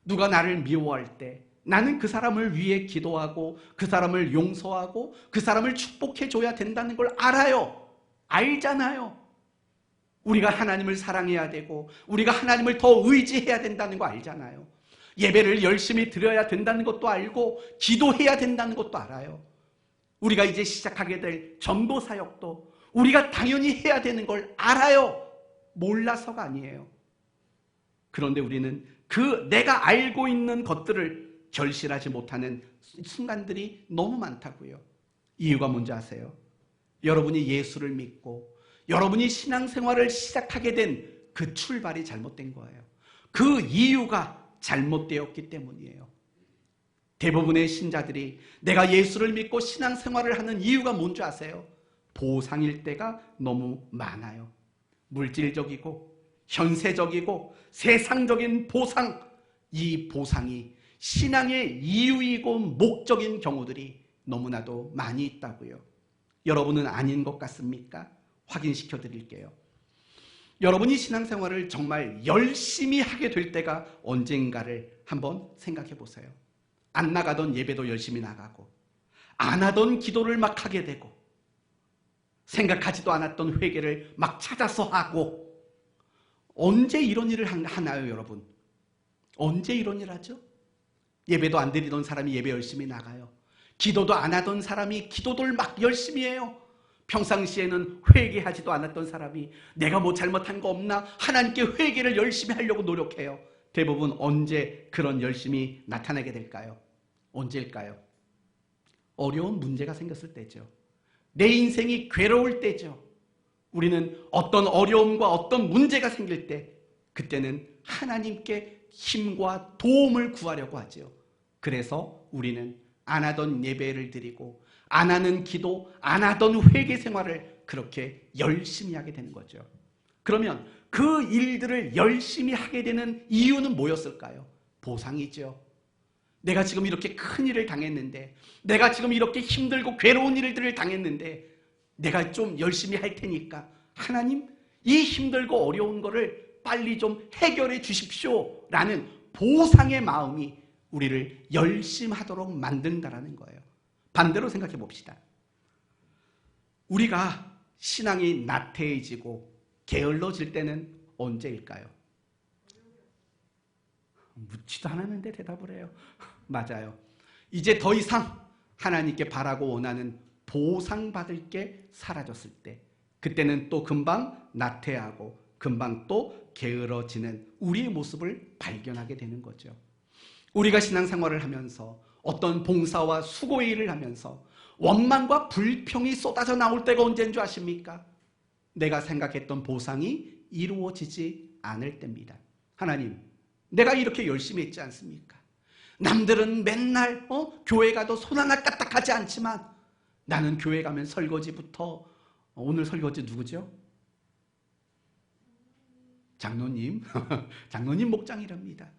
누가 나를 미워할 때 나는 그 사람을 위해 기도하고 그 사람을 용서하고 그 사람을 축복해줘야 된다는 걸 알아요. 알잖아요. 우리가 하나님을 사랑해야 되고 우리가 하나님을 더 의지해야 된다는 거 알잖아요. 예배를 열심히 드려야 된다는 것도 알고 기도해야 된다는 것도 알아요. 우리가 이제 시작하게 될 전도 사역도 우리가 당연히 해야 되는 걸 알아요. 몰라서가 아니에요. 그런데 우리는 그 내가 알고 있는 것들을 결실하지 못하는 순간들이 너무 많다고요. 이유가 뭔지 아세요? 여러분이 예수를 믿고 여러분이 신앙생활을 시작하게 된 그 출발이 잘못된 거예요. 그 이유가 잘못되었기 때문이에요. 대부분의 신자들이 내가 예수를 믿고 신앙생활을 하는 이유가 뭔지 아세요? 보상일 때가 너무 많아요. 물질적이고 현세적이고 세상적인 보상, 이 보상이 신앙의 이유이고 목적인 경우들이 너무나도 많이 있다고요. 여러분은 아닌 것 같습니까? 확인시켜 드릴게요. 여러분이 신앙생활을 정말 열심히 하게 될 때가 언젠가를 한번 생각해 보세요. 안 나가던 예배도 열심히 나가고 안 하던 기도를 막 하게 되고 생각하지도 않았던 회개를 막 찾아서 하고, 언제 이런 일을 하나요, 여러분? 언제 이런 일 하죠? 예배도 안 드리던 사람이 예배 열심히 나가요. 기도도 안 하던 사람이 기도를 막 열심히 해요. 평상시에는 회개하지도 않았던 사람이 내가 뭐 잘못한 거 없나 하나님께 회개를 열심히 하려고 노력해요. 대부분 언제 그런 열심이 나타나게 될까요? 언제일까요? 어려운 문제가 생겼을 때죠. 내 인생이 괴로울 때죠. 우리는 어떤 어려움과 어떤 문제가 생길 때 그때는 하나님께 힘과 도움을 구하려고 하죠. 그래서 우리는 안 하던 예배를 드리고 안 하는 기도, 안 하던 회개 생활을 그렇게 열심히 하게 되는 거죠. 그러면 그 일들을 열심히 하게 되는 이유는 뭐였을까요? 보상이죠. 내가 지금 이렇게 큰 일을 당했는데, 내가 지금 이렇게 힘들고 괴로운 일들을 당했는데 내가 좀 열심히 할 테니까 하나님, 이 힘들고 어려운 거를 빨리 좀 해결해 주십시오 라는 보상의 마음이 우리를 열심히 하도록 만든다는 거예요. 반대로 생각해 봅시다. 우리가 신앙이 나태해지고 게을러질 때는 언제일까요? 묻지도 않았는데 대답을 해요. 맞아요. 이제 더 이상 하나님께 바라고 원하는 보상받을 게 사라졌을 때, 그때는 또 금방 나태하고 금방 또 게을러지는 우리의 모습을 발견하게 되는 거죠. 우리가 신앙생활을 하면서 어떤 봉사와 수고의 일을 하면서 원망과 불평이 쏟아져 나올 때가 언제인 줄 아십니까? 내가 생각했던 보상이 이루어지지 않을 때입니다. 하나님, 내가 이렇게 열심히 했지 않습니까? 남들은 맨날 교회 가도 손 하나 까딱하지 않지만 나는 교회 가면 설거지부터, 오늘 설거지 누구죠? 장로님. 장로님 목장이랍니다.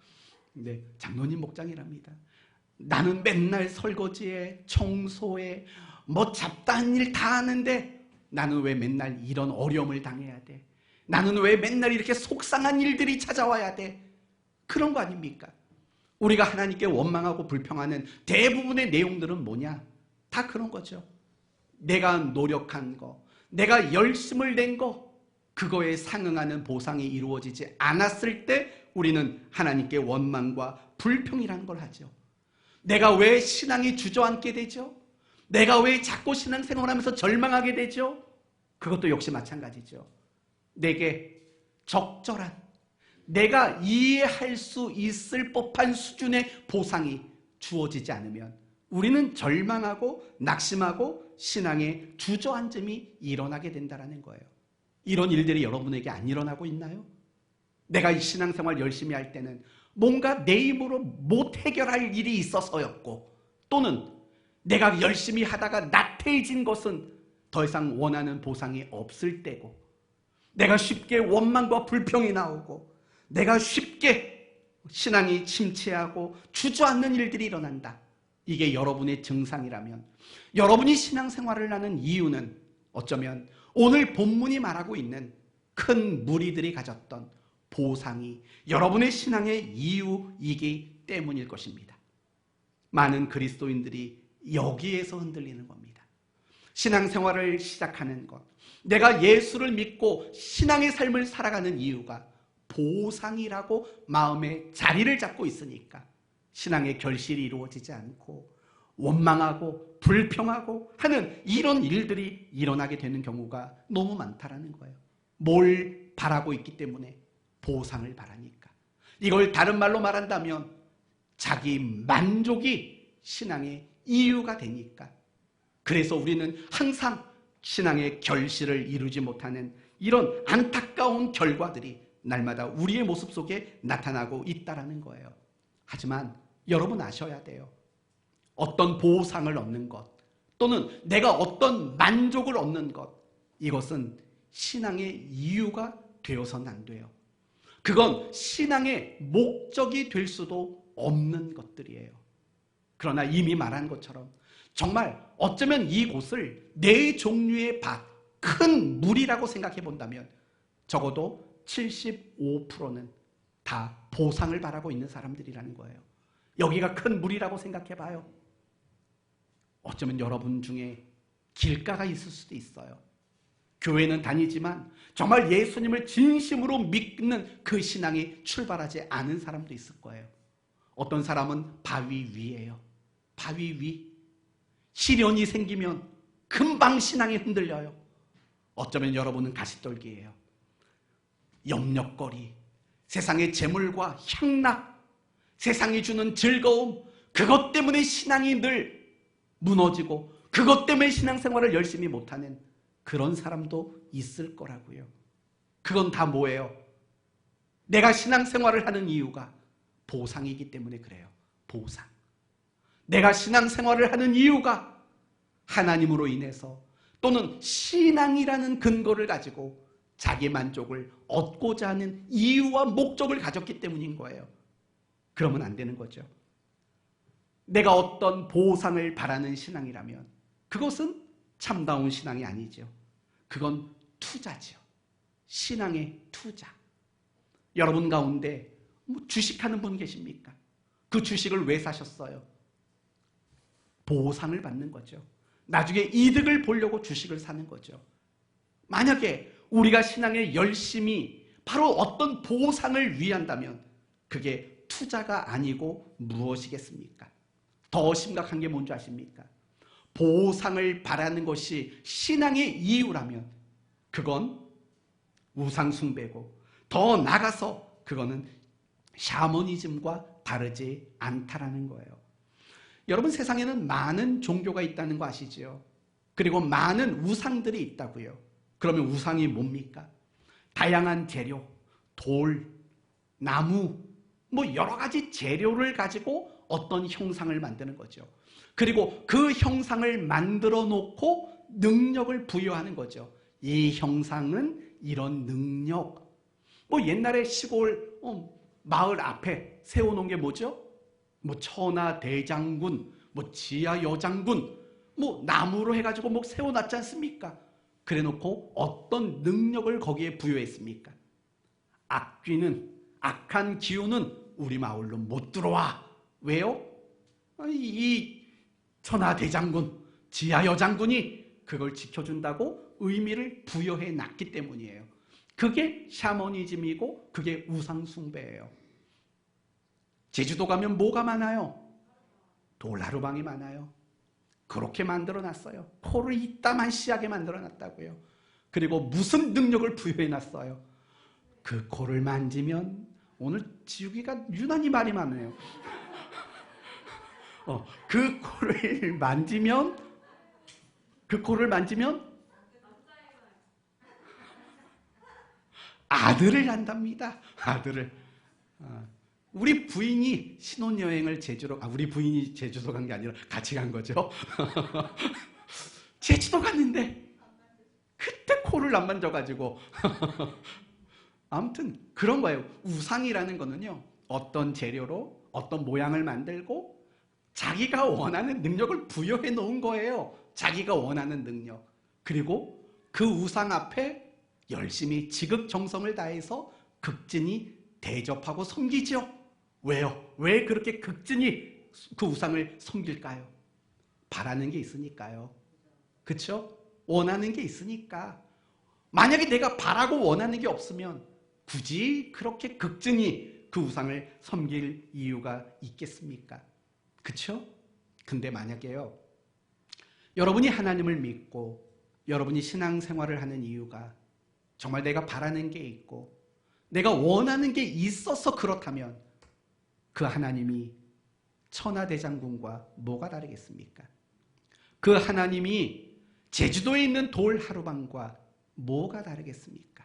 네, 장로님 목장이랍니다. 나는 맨날 설거지에 청소에 뭐 잡다한 일 다 하는데 나는 왜 맨날 이런 어려움을 당해야 돼? 나는 왜 맨날 이렇게 속상한 일들이 찾아와야 돼? 그런 거 아닙니까? 우리가 하나님께 원망하고 불평하는 대부분의 내용들은 뭐냐? 다 그런 거죠. 내가 노력한 거, 내가 열심을 낸 거, 그거에 상응하는 보상이 이루어지지 않았을 때 우리는 하나님께 원망과 불평이라는 걸 하죠. 내가 왜 신앙이 주저앉게 되죠? 내가 왜 자꾸 신앙생활하면서 절망하게 되죠? 그것도 역시 마찬가지죠. 내게 적절한, 내가 이해할 수 있을 법한 수준의 보상이 주어지지 않으면 우리는 절망하고 낙심하고 신앙의 주저앉음이 일어나게 된다는 거예요. 이런 일들이 여러분에게 안 일어나고 있나요? 내가 이 신앙생활 열심히 할 때는 뭔가 내 힘으로 못 해결할 일이 있어서였고, 또는 내가 열심히 하다가 나태해진 것은 더 이상 원하는 보상이 없을 때고, 내가 쉽게 원망과 불평이 나오고, 내가 쉽게 신앙이 침체하고 주저앉는 일들이 일어난다. 이게 여러분의 증상이라면, 여러분이 신앙생활을 하는 이유는 어쩌면 오늘 본문이 말하고 있는 큰 무리들이 가졌던 보상이 여러분의 신앙의 이유이기 때문일 것입니다. 많은 그리스도인들이 여기에서 흔들리는 겁니다. 신앙생활을 시작하는 것, 내가 예수를 믿고 신앙의 삶을 살아가는 이유가 보상이라고 마음에 자리를 잡고 있으니까 신앙의 결실이 이루어지지 않고 원망하고 불평하고 하는 이런 일들이 일어나게 되는 경우가 너무 많다라는 거예요. 뭘 바라고 있기 때문에? 보상을 바라니까. 이걸 다른 말로 말한다면 자기 만족이 신앙의 이유가 되니까. 그래서 우리는 항상 신앙의 결실을 이루지 못하는 이런 안타까운 결과들이 날마다 우리의 모습 속에 나타나고 있다는 거예요. 하지만 여러분 아셔야 돼요. 어떤 보상을 얻는 것, 또는 내가 어떤 만족을 얻는 것, 이것은 신앙의 이유가 되어서는 안 돼요. 그건 신앙의 목적이 될 수도 없는 것들이에요. 그러나 이미 말한 것처럼 정말 어쩌면 이곳을 네 종류의 밭, 큰 물이라고 생각해 본다면 적어도 75%는 다 보상을 바라고 있는 사람들이라는 거예요. 여기가 큰 물이라고 생각해 봐요. 어쩌면 여러분 중에 길가가 있을 수도 있어요. 교회는 다니지만 정말 예수님을 진심으로 믿는 그 신앙이 출발하지 않은 사람도 있을 거예요. 어떤 사람은 바위 위예요. 바위 위. 시련이 생기면 금방 신앙이 흔들려요. 어쩌면 여러분은 가시떨기예요. 염려거리, 세상의 재물과 향락, 세상이 주는 즐거움, 그것 때문에 신앙이 늘 무너지고 그것 때문에 신앙생활을 열심히 못하는 그런 사람도 있을 거라고요. 그건 다 뭐예요? 내가 신앙생활을 하는 이유가 보상이기 때문에 그래요. 보상. 내가 신앙생활을 하는 이유가 하나님으로 인해서 또는 신앙이라는 근거를 가지고 자기 만족을 얻고자 하는 이유와 목적을 가졌기 때문인 거예요. 그러면 안 되는 거죠. 내가 어떤 보상을 바라는 신앙이라면 그것은 참다운 신앙이 아니죠. 그건 투자죠. 신앙의 투자. 여러분 가운데 주식하는 분 계십니까? 그 주식을 왜 사셨어요? 보상을 받는 거죠. 나중에 이득을 보려고 주식을 사는 거죠. 만약에 우리가 신앙에 열심히 바로 어떤 보상을 위한다면 그게 투자가 아니고 무엇이겠습니까? 더 심각한 게 뭔지 아십니까? 보상을 바라는 것이 신앙의 이유라면 그건 우상숭배고, 더 나가서 그거는 샤머니즘과 다르지 않다라는 거예요. 여러분, 세상에는 많은 종교가 있다는 거 아시죠? 그리고 많은 우상들이 있다고요. 그러면 우상이 뭡니까? 다양한 재료, 돌, 나무, 여러 가지 재료를 가지고 어떤 형상을 만드는 거죠. 그리고 그 형상을 만들어 놓고 능력을 부여하는 거죠. 이 형상은 이런 능력. 옛날에 시골 마을 앞에 세워놓은 게 뭐죠? 천하대장군, 지하여장군, 나무로 해가지고 세워놨지 않습니까? 그래 놓고 어떤 능력을 거기에 부여했습니까? 악귀는, 악한 기운은 우리 마을로 못 들어와. 왜요? 이 천하대장군, 지하여장군이 그걸 지켜준다고 의미를 부여해 놨기 때문이에요. 그게 샤머니즘이고 그게 우상숭배예요. 제주도 가면 뭐가 많아요? 돌하루방이 많아요. 그렇게 만들어 놨어요. 코를 이따만시하게 만들어 놨다고요. 그리고 무슨 능력을 부여해 놨어요? 그 코를 만지면 오늘 지우기가 유난히 말이 많네요. 그 코를 만지면 아들을 낳답니다. 아들을. 우리 부인이 신혼여행을 우리 부인이 제주도 간 게 아니라 같이 간 거죠. 제주도 갔는데 그때 코를 안 만져가지고 아무튼 그런 거예요. 우상이라는 거는요, 어떤 재료로 어떤 모양을 만들고 자기가 원하는 능력을 부여해 놓은 거예요. 자기가 원하는 능력. 그리고 그 우상 앞에 열심히 지극정성을 다해서 극진히 대접하고 섬기죠. 왜요? 왜 그렇게 극진히 그 우상을 섬길까요? 바라는 게 있으니까요. 그렇죠? 원하는 게 있으니까. 만약에 내가 바라고 원하는 게 없으면 굳이 그렇게 극진히 그 우상을 섬길 이유가 있겠습니까? 그렇죠? 근데 만약에요, 여러분이 하나님을 믿고 여러분이 신앙생활을 하는 이유가 정말 내가 바라는 게 있고 내가 원하는 게 있어서 그렇다면 그 하나님이 천하대장군과 뭐가 다르겠습니까? 그 하나님이 제주도에 있는 돌 하루방과 뭐가 다르겠습니까?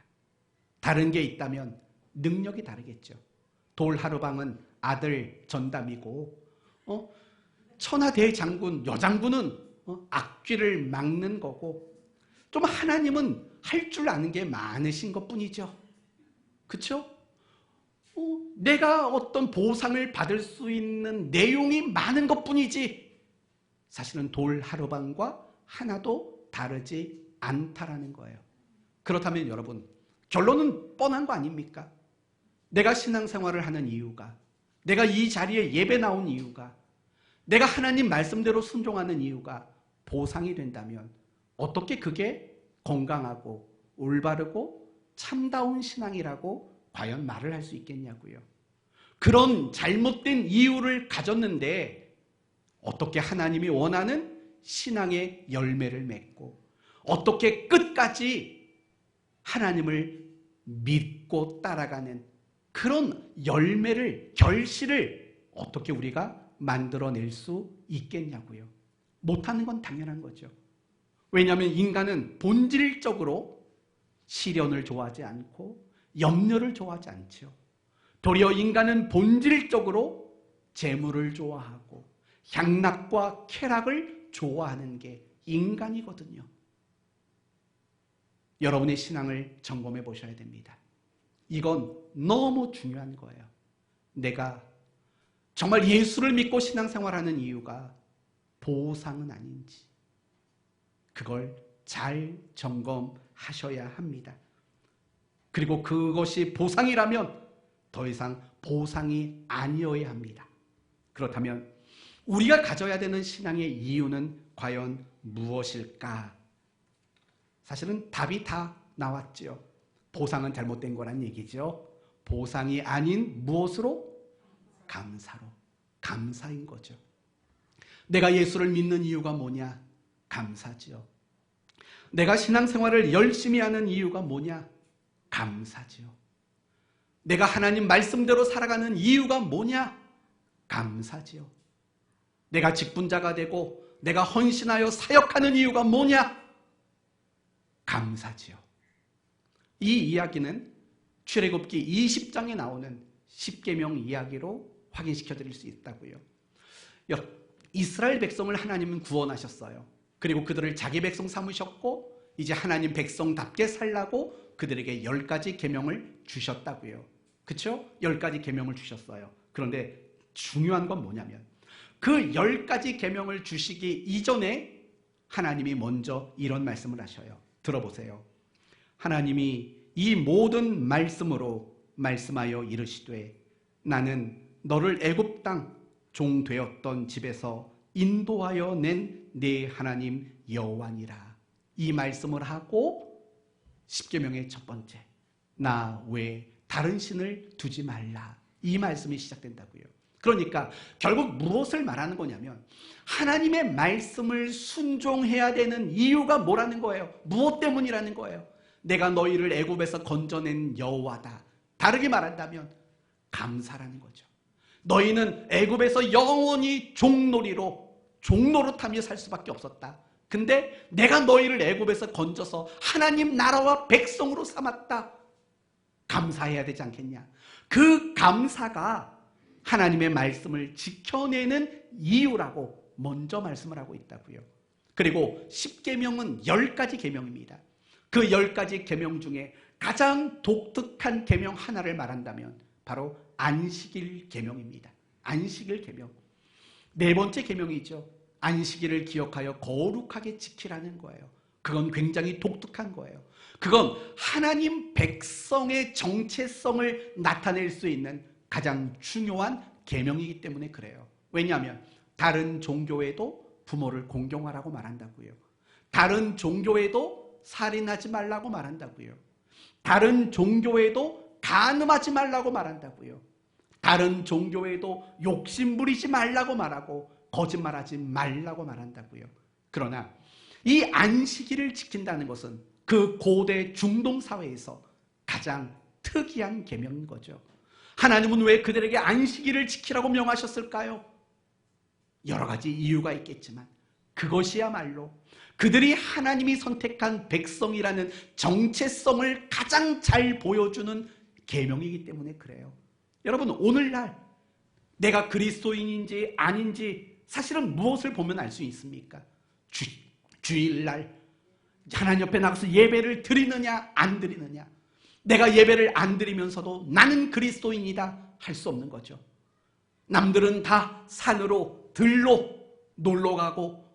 다른 게 있다면 능력이 다르겠죠. 돌 하루방은 아들 전담이고 천하대장군, 여장군은 악귀를 막는 거고, 좀 하나님은 할 줄 아는 게 많으신 것뿐이죠. 그렇죠? 내가 어떤 보상을 받을 수 있는 내용이 많은 것뿐이지 사실은 돌 하루방과 하나도 다르지 않다라는 거예요. 그렇다면 여러분, 결론은 뻔한 거 아닙니까? 내가 신앙생활을 하는 이유가, 내가 이 자리에 예배 나온 이유가, 내가 하나님 말씀대로 순종하는 이유가 보상이 된다면 어떻게 그게 건강하고 올바르고 참다운 신앙이라고 과연 말을 할 수 있겠냐고요. 그런 잘못된 이유를 가졌는데 어떻게 하나님이 원하는 신앙의 열매를 맺고 어떻게 끝까지 하나님을 믿고 따라가는 그런 열매를, 결실을 어떻게 우리가 만들어낼 수 있겠냐고요. 못하는 건 당연한 거죠. 왜냐하면 인간은 본질적으로 시련을 좋아하지 않고 염려를 좋아하지 않죠. 도리어 인간은 본질적으로 재물을 좋아하고 향락과 쾌락을 좋아하는 게 인간이거든요. 여러분의 신앙을 점검해 보셔야 됩니다. 이건 너무 중요한 거예요. 내가 정말 예수를 믿고 신앙생활하는 이유가 보상은 아닌지, 그걸 잘 점검하셔야 합니다. 그리고 그것이 보상이라면 더 이상 보상이 아니어야 합니다. 그렇다면 우리가 가져야 되는 신앙의 이유는 과연 무엇일까? 사실은 답이 다 나왔죠. 보상은 잘못된 거란 얘기죠. 보상이 아닌 무엇으로? 감사로. 감사인 거죠. 내가 예수를 믿는 이유가 뭐냐? 감사지요. 내가 신앙생활을 열심히 하는 이유가 뭐냐? 감사지요. 내가 하나님 말씀대로 살아가는 이유가 뭐냐? 감사지요. 내가 직분자가 되고 내가 헌신하여 사역하는 이유가 뭐냐? 감사지요. 이 이야기는 출애굽기 20장에 나오는 십계명 이야기로 확인시켜 드릴 수 있다고요. 이스라엘 백성을 하나님은 구원하셨어요. 그리고 그들을 자기 백성 삼으셨고 이제 하나님 백성답게 살라고 그들에게 10가지 계명을 주셨다고요. 그렇죠? 10가지 계명을 주셨어요. 그런데 중요한 건 뭐냐면 그 10가지 계명을 주시기 이전에 하나님이 먼저 이런 말씀을 하셔요. 들어보세요. 하나님이 이 모든 말씀으로 말씀하여 이르시되 나는 너를 애굽 땅 종 되었던 집에서 인도하여 낸 네 하나님 여호와니라. 이 말씀을 하고 십계명의 첫 번째, 나 외에 다른 신을 두지 말라. 이 말씀이 시작된다고요. 그러니까 결국 무엇을 말하는 거냐면 하나님의 말씀을 순종해야 되는 이유가 뭐라는 거예요. 무엇 때문이라는 거예요. 내가 너희를 애굽에서 건져낸 여호와다. 다르게 말한다면 감사라는 거죠. 너희는 애굽에서 영원히 종노릇하며 살 수밖에 없었다. 근데 내가 너희를 애굽에서 건져서 하나님 나라와 백성으로 삼았다. 감사해야 되지 않겠냐? 그 감사가 하나님의 말씀을 지켜내는 이유라고 먼저 말씀을 하고 있다고요. 그리고 10계명은 10가지 계명입니다. 그 10가지 계명 중에 가장 독특한 계명 하나를 말한다면 바로 안식일 계명입니다. 안식일 계명. 네 번째 계명이죠. 안식일을 기억하여 거룩하게 지키라는 거예요. 그건 굉장히 독특한 거예요. 그건 하나님 백성의 정체성을 나타낼 수 있는 가장 중요한 계명이기 때문에 그래요. 왜냐하면 다른 종교에도 부모를 공경하라고 말한다고요. 다른 종교에도 살인하지 말라고 말한다고요. 다른 종교에도 간음하지 말라고 말한다고요. 다른 종교에도 욕심 부리지 말라고 말하고 거짓말하지 말라고 말한다고요. 그러나 이 안식일을 지킨다는 것은 그 고대 중동 사회에서 가장 특이한 계명인 거죠. 하나님은 왜 그들에게 안식일을 지키라고 명하셨을까요? 여러 가지 이유가 있겠지만 그것이야말로 그들이 하나님이 선택한 백성이라는 정체성을 가장 잘 보여주는 계명이기 때문에 그래요. 여러분, 오늘날 내가 그리스도인인지 아닌지 사실은 무엇을 보면 알 수 있습니까? 주일날 하나님 옆에 나가서 예배를 드리느냐 안 드리느냐, 내가 예배를 안 드리면서도 나는 그리스도인이다 할 수 없는 거죠. 남들은 다 산으로 들로 놀러 가고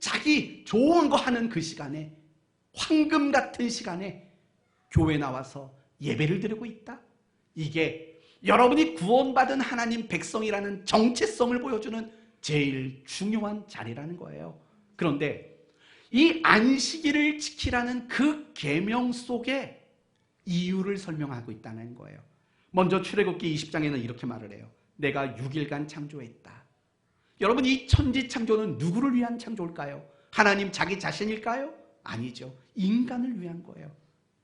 자기 좋은 거 하는 그 시간에, 황금 같은 시간에 교회 나와서 예배를 드리고 있다. 이게 여러분이 구원받은 하나님 백성이라는 정체성을 보여주는 제일 중요한 자리라는 거예요. 그런데 이 안식일을 지키라는 그 계명 속에 이유를 설명하고 있다는 거예요. 먼저 출애굽기 20장에는 이렇게 말을 해요. 내가 6일간 창조했다. 여러분, 이 천지 창조는 누구를 위한 창조일까요? 하나님 자기 자신일까요? 아니죠. 인간을 위한 거예요.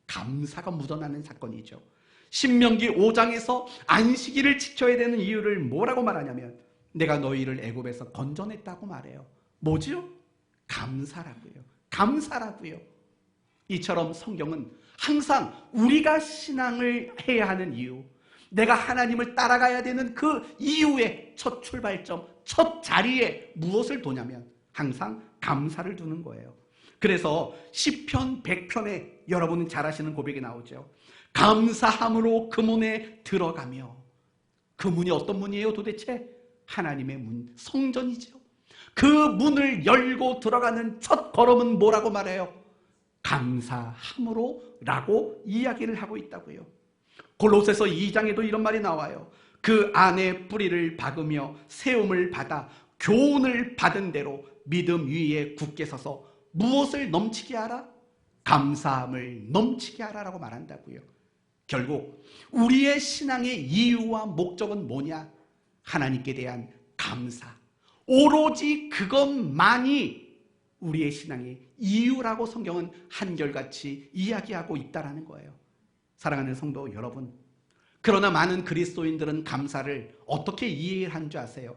감사가 묻어나는 사건이죠. 신명기 5장에서 안식일을 지켜야 되는 이유를 뭐라고 말하냐면 내가 너희를 애굽에서 건져냈다고 말해요. 뭐지요? 감사라고요. 감사라고요. 이처럼 성경은 항상 우리가 신앙을 해야 하는 이유, 내가 하나님을 따라가야 되는 그 이유의 첫 출발점, 첫 자리에 무엇을 두냐면 항상 감사를 두는 거예요. 그래서 시편 100편에 여러분은 잘 아시는 고백이 나오죠. 감사함으로 그 문에 들어가며. 그 문이 어떤 문이에요 도대체? 하나님의 문, 성전이죠. 그 문을 열고 들어가는 첫 걸음은 뭐라고 말해요? 감사함으로 라고 이야기를 하고 있다고요. 골로새서 2장에도 이런 말이 나와요. 그 안에 뿌리를 박으며 세움을 받아 교훈을 받은 대로 믿음 위에 굳게 서서 무엇을 넘치게 하라? 감사함을 넘치게 하라라고 말한다고요. 결국 우리의 신앙의 이유와 목적은 뭐냐? 하나님께 대한 감사. 오로지 그것만이 우리의 신앙의 이유라고 성경은 한결같이 이야기하고 있다는 거예요. 사랑하는 성도 여러분, 그러나 많은 그리스도인들은 감사를 어떻게 이해한 줄 아세요?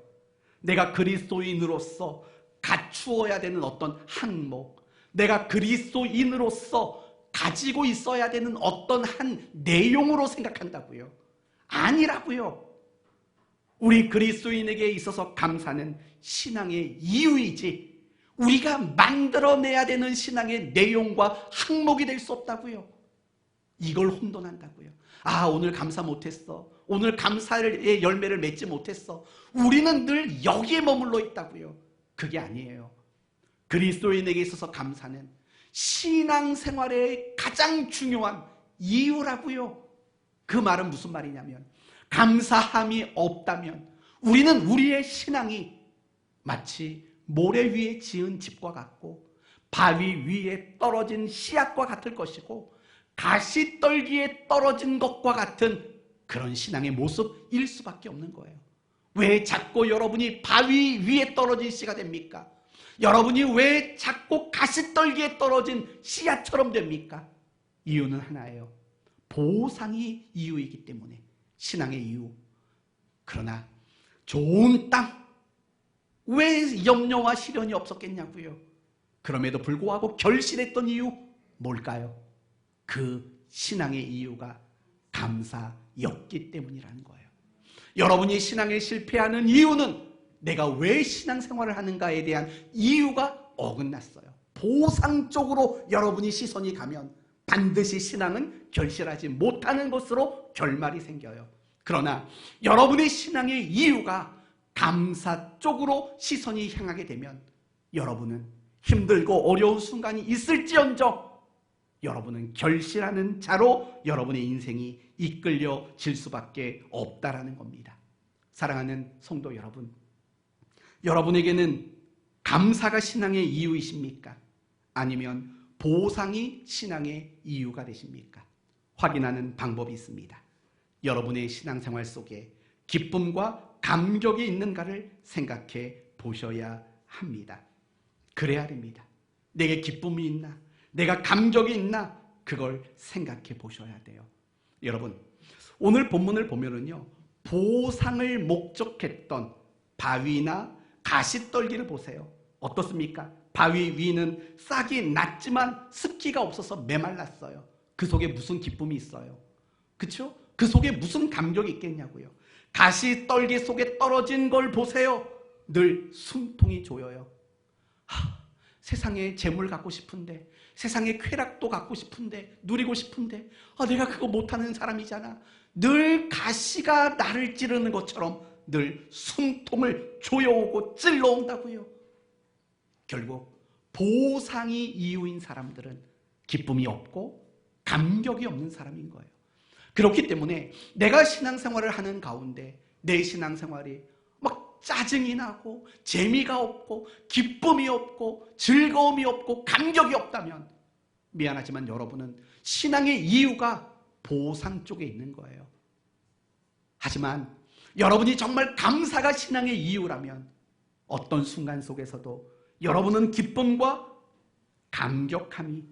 내가 그리스도인으로서 갖추어야 되는 어떤 항목, 내가 그리스도인으로서 가지고 있어야 되는 어떤 한 내용으로 생각한다고요. 아니라고요. 우리 그리스도인에게 있어서 감사는 신앙의 이유이지 우리가 만들어내야 되는 신앙의 내용과 항목이 될 수 없다고요. 이걸 혼돈한다고요. 아, 오늘 감사 못했어. 오늘 감사의 열매를 맺지 못했어. 우리는 늘 여기에 머물러 있다고요. 그게 아니에요. 그리스도인에게 있어서 감사는 신앙생활의 가장 중요한 이유라고요. 그 말은 무슨 말이냐면 감사함이 없다면 우리는 우리의 신앙이 마치 모래 위에 지은 집과 같고 바위 위에 떨어진 씨앗과 같을 것이고 가시떨기에 떨어진 것과 같은 그런 신앙의 모습일 수밖에 없는 거예요. 왜 자꾸 여러분이 바위 위에 떨어진 씨가 됩니까? 여러분이 왜 자꾸 가시떨기에 떨어진 씨앗처럼 됩니까? 이유는 하나예요. 보상이 이유이기 때문에. 신앙의 이유. 그러나 좋은 땅, 왜 염려와 시련이 없었겠냐고요. 그럼에도 불구하고 결실했던 이유 뭘까요? 그 신앙의 이유가 감사였기 때문이라는 거예요. 여러분이 신앙에 실패하는 이유는 내가 왜 신앙생활을 하는가에 대한 이유가 어긋났어요. 보상 쪽으로 여러분이 시선이 가면 반드시 신앙은 결실하지 못하는 것으로 결말이 생겨요. 그러나 여러분의 신앙의 이유가 감사 쪽으로 시선이 향하게 되면 여러분은 힘들고 어려운 순간이 있을지언정 여러분은 결실하는 자로 여러분의 인생이 이끌려질 수밖에 없다라는 겁니다. 사랑하는 성도 여러분, 여러분에게는 감사가 신앙의 이유이십니까? 아니면 보상이 신앙의 이유가 되십니까? 확인하는 방법이 있습니다. 여러분의 신앙생활 속에 기쁨과 감격이 있는가를 생각해 보셔야 합니다. 그래야 됩니다. 내게 기쁨이 있나? 내가 감격이 있나? 그걸 생각해 보셔야 돼요. 여러분, 오늘 본문을 보면은요, 보상을 목적했던 바위나 가시떨기를 보세요. 어떻습니까? 바위 위는 싹이 났지만 습기가 없어서 메말랐어요. 그 속에 무슨 기쁨이 있어요? 그렇죠? 그 속에 무슨 감격이 있겠냐고요. 가시떨기 속에 떨어진 걸 보세요. 늘 숨통이 조여요. 세상에 재물 갖고 싶은데, 세상에 쾌락도 갖고 싶은데, 누리고 싶은데, 내가 그거 못하는 사람이잖아. 늘 가시가 나를 찌르는 것처럼 늘 숨통을 조여오고 찔러온다고요. 결국 보상이 이유인 사람들은 기쁨이 없고 감격이 없는 사람인 거예요. 그렇기 때문에 내가 신앙생활을 하는 가운데 내 신앙생활이 막 짜증이 나고 재미가 없고 기쁨이 없고 즐거움이 없고 감격이 없다면 미안하지만 여러분은 신앙의 이유가 보상 쪽에 있는 거예요. 하지만 여러분이 정말 감사가 신앙의 이유라면 어떤 순간 속에서도 여러분은 기쁨과 감격함이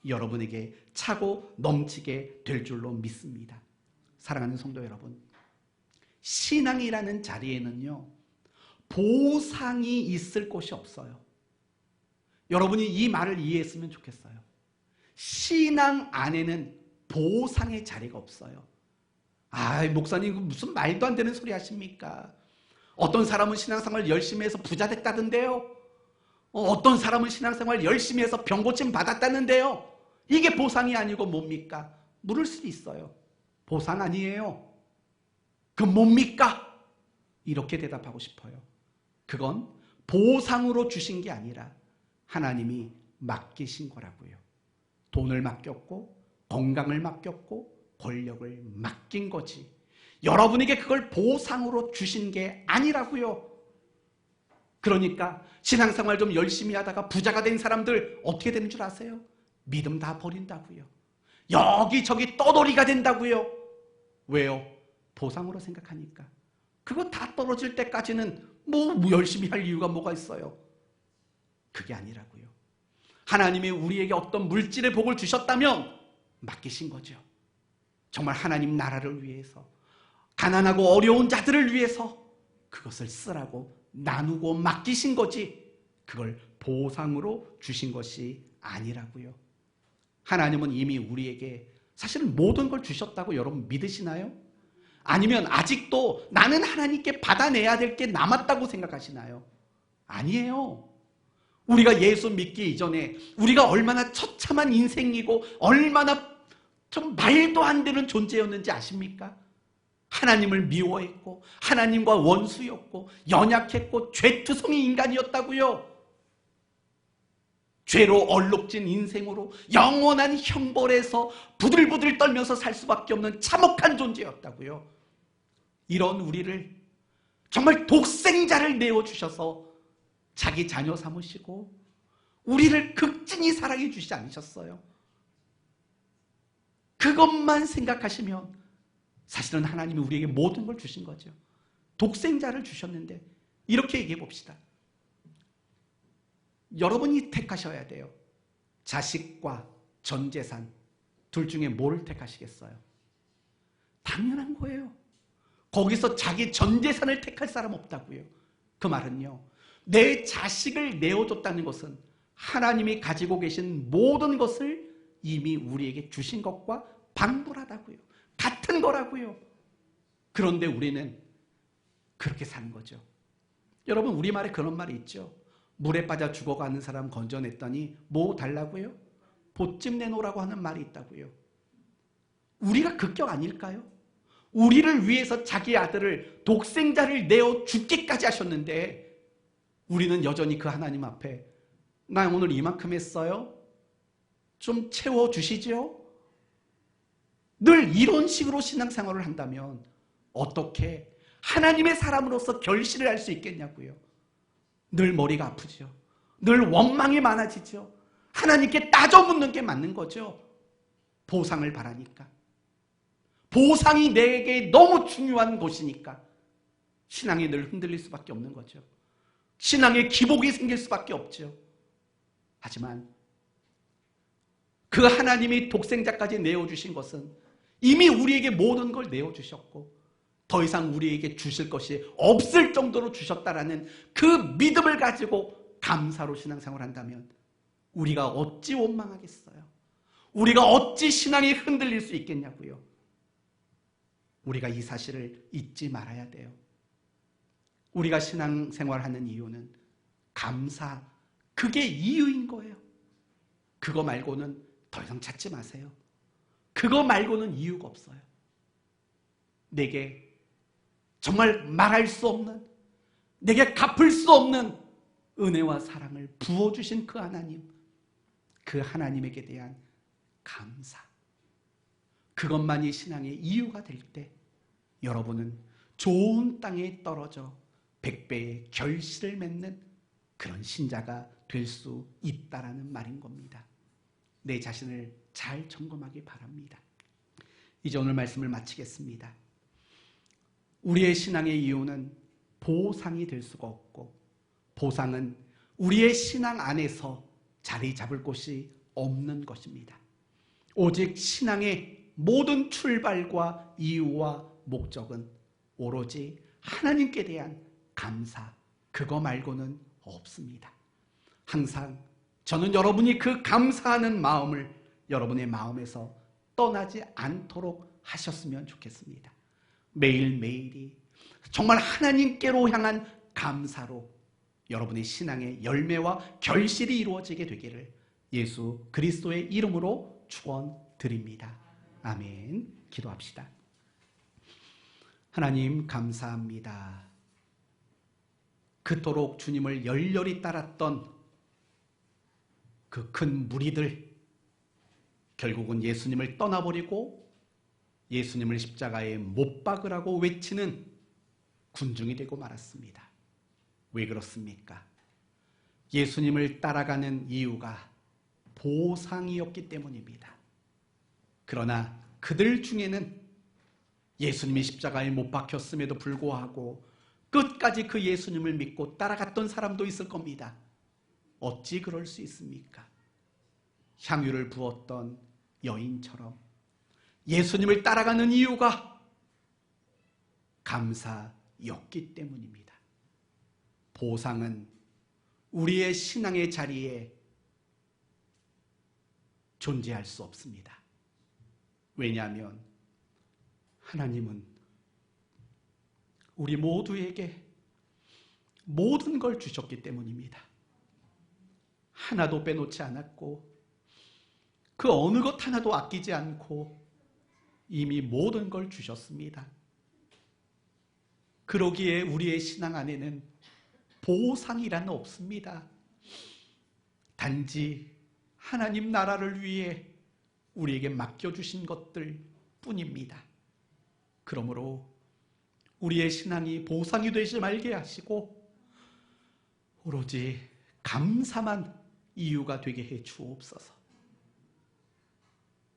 여러분에게 차고 넘치게 될 줄로 믿습니다. 사랑하는 성도 여러분, 신앙이라는 자리에는요, 보상이 있을 곳이 없어요. 여러분이 이 말을 이해했으면 좋겠어요. 신앙 안에는 보상의 자리가 없어요. 목사님 무슨 말도 안 되는 소리 하십니까? 어떤 사람은 신앙생활 열심히 해서 부자 됐다던데요. 어떤 사람은 신앙생활 열심히 해서 병고침 받았다는데요. 이게 보상이 아니고 뭡니까? 물을 수 있어요. 보상 아니에요. 그럼 뭡니까? 이렇게 대답하고 싶어요. 그건 보상으로 주신 게 아니라 하나님이 맡기신 거라고요. 돈을 맡겼고 건강을 맡겼고 권력을 맡긴 거지. 여러분에게 그걸 보상으로 주신 게 아니라고요. 그러니까 신앙생활 좀 열심히 하다가 부자가 된 사람들 어떻게 되는 줄 아세요? 믿음 다 버린다고요. 여기저기 떠돌이가 된다고요. 왜요? 보상으로 생각하니까. 그거 다 떨어질 때까지는 뭐 열심히 할 이유가 뭐가 있어요? 그게 아니라고요. 하나님이 우리에게 어떤 물질의 복을 주셨다면 맡기신 거죠. 정말 하나님 나라를 위해서, 가난하고 어려운 자들을 위해서 그것을 쓰라고 나누고 맡기신 거지, 그걸 보상으로 주신 것이 아니라고요. 하나님은 이미 우리에게 사실 모든 걸 주셨다고 여러분 믿으시나요? 아니면 아직도 나는 하나님께 받아내야 될 게 남았다고 생각하시나요? 아니에요. 우리가 예수 믿기 이전에 우리가 얼마나 처참한 인생이고 얼마나 좀 말도 안 되는 존재였는지 아십니까? 하나님을 미워했고 하나님과 원수였고 연약했고 죄투성이 인간이었다고요. 죄로 얼룩진 인생으로 영원한 형벌에서 부들부들 떨면서 살 수밖에 없는 참혹한 존재였다고요. 이런 우리를 정말 독생자를 내어주셔서 자기 자녀 삼으시고 우리를 극진히 사랑해 주시지 않으셨어요. 그것만 생각하시면 사실은 하나님이 우리에게 모든 걸 주신 거죠. 독생자를 주셨는데 이렇게 얘기해 봅시다. 여러분이 택하셔야 돼요. 자식과 전 재산 둘 중에 뭐를 택하시겠어요? 당연한 거예요. 거기서 자기 전 재산을 택할 사람 없다고요. 그 말은요, 내 자식을 내어줬다는 것은 하나님이 가지고 계신 모든 것을 이미 우리에게 주신 것과 방불하다고요. 같은 거라고요. 그런데 우리는 그렇게 사는 거죠. 여러분, 우리말에 그런 말이 있죠. 물에 빠져 죽어가는 사람 건져냈더니 뭐 달라고요? 보찜 내놓으라고 하는 말이 있다고요. 우리가 극격 아닐까요? 우리를 위해서 자기 아들을, 독생자를 내어 죽기까지 하셨는데 우리는 여전히 그 하나님 앞에 나 오늘 이만큼 했어요? 좀 채워주시죠? 늘 이런 식으로 신앙생활을 한다면 어떻게 하나님의 사람으로서 결실을 할 수 있겠냐고요. 늘 머리가 아프죠. 늘 원망이 많아지죠. 하나님께 따져 묻는 게 맞는 거죠. 보상을 바라니까. 보상이 내게 너무 중요한 것이니까 신앙이 늘 흔들릴 수밖에 없는 거죠. 신앙에 기복이 생길 수밖에 없죠. 하지만 그 하나님이 독생자까지 내어주신 것은 이미 우리에게 모든 걸 내어주셨고 더 이상 우리에게 주실 것이 없을 정도로 주셨다라는 그 믿음을 가지고 감사로 신앙생활을 한다면 우리가 어찌 원망하겠어요? 우리가 어찌 신앙이 흔들릴 수 있겠냐고요. 우리가 이 사실을 잊지 말아야 돼요. 우리가 신앙생활하는 이유는 감사, 그게 이유인 거예요. 그거 말고는 더 이상 찾지 마세요. 그거 말고는 이유가 없어요. 내게 정말 말할 수 없는, 내게 갚을 수 없는 은혜와 사랑을 부어주신 그 하나님, 그 하나님에게 대한 감사, 그것만이 신앙의 이유가 될 때 여러분은 좋은 땅에 떨어져 100배의 결실을 맺는 그런 신자가 될 수 있다라는 말인 겁니다. 내 자신을 잘 점검하기 바랍니다. 이제 오늘 말씀을 마치겠습니다. 우리의 신앙의 이유는 보상이 될 수가 없고 보상은 우리의 신앙 안에서 자리 잡을 곳이 없는 것입니다. 오직 신앙의 모든 출발과 이유와 목적은 오로지 하나님께 대한 감사, 그거 말고는 없습니다. 항상 저는 여러분이 그 감사하는 마음을 여러분의 마음에서 떠나지 않도록 하셨으면 좋겠습니다. 매일매일이 정말 하나님께로 향한 감사로 여러분의 신앙의 열매와 결실이 이루어지게 되기를 예수 그리스도의 이름으로 축원드립니다. 아멘. 기도합시다. 하나님 감사합니다. 그토록 주님을 열렬히 따랐던 그 큰 무리들, 결국은 예수님을 떠나버리고 예수님을 십자가에 못 박으라고 외치는 군중이 되고 말았습니다. 왜 그렇습니까? 예수님을 따라가는 이유가 보상이었기 때문입니다. 그러나 그들 중에는 예수님이 십자가에 못 박혔음에도 불구하고 끝까지 그 예수님을 믿고 따라갔던 사람도 있을 겁니다. 어찌 그럴 수 있습니까? 향유를 부었던 여인처럼 예수님을 따라가는 이유가 감사였기 때문입니다. 보상은 우리의 신앙의 자리에 존재할 수 없습니다. 왜냐하면 하나님은 우리 모두에게 모든 걸 주셨기 때문입니다. 하나도 빼놓지 않았고 그 어느 것 하나도 아끼지 않고 이미 모든 걸 주셨습니다. 그러기에 우리의 신앙 안에는 보상이란 없습니다. 단지 하나님 나라를 위해 우리에게 맡겨주신 것들 뿐입니다. 그러므로 우리의 신앙이 보상이 되지 말게 하시고 오로지 감사만 이유가 되게 해 주옵소서.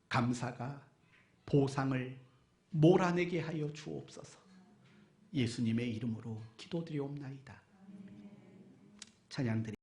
감사가 보상을 몰아내게 하여 주옵소서. 예수님의 이름으로 기도드리옵나이다. 찬양드립니다.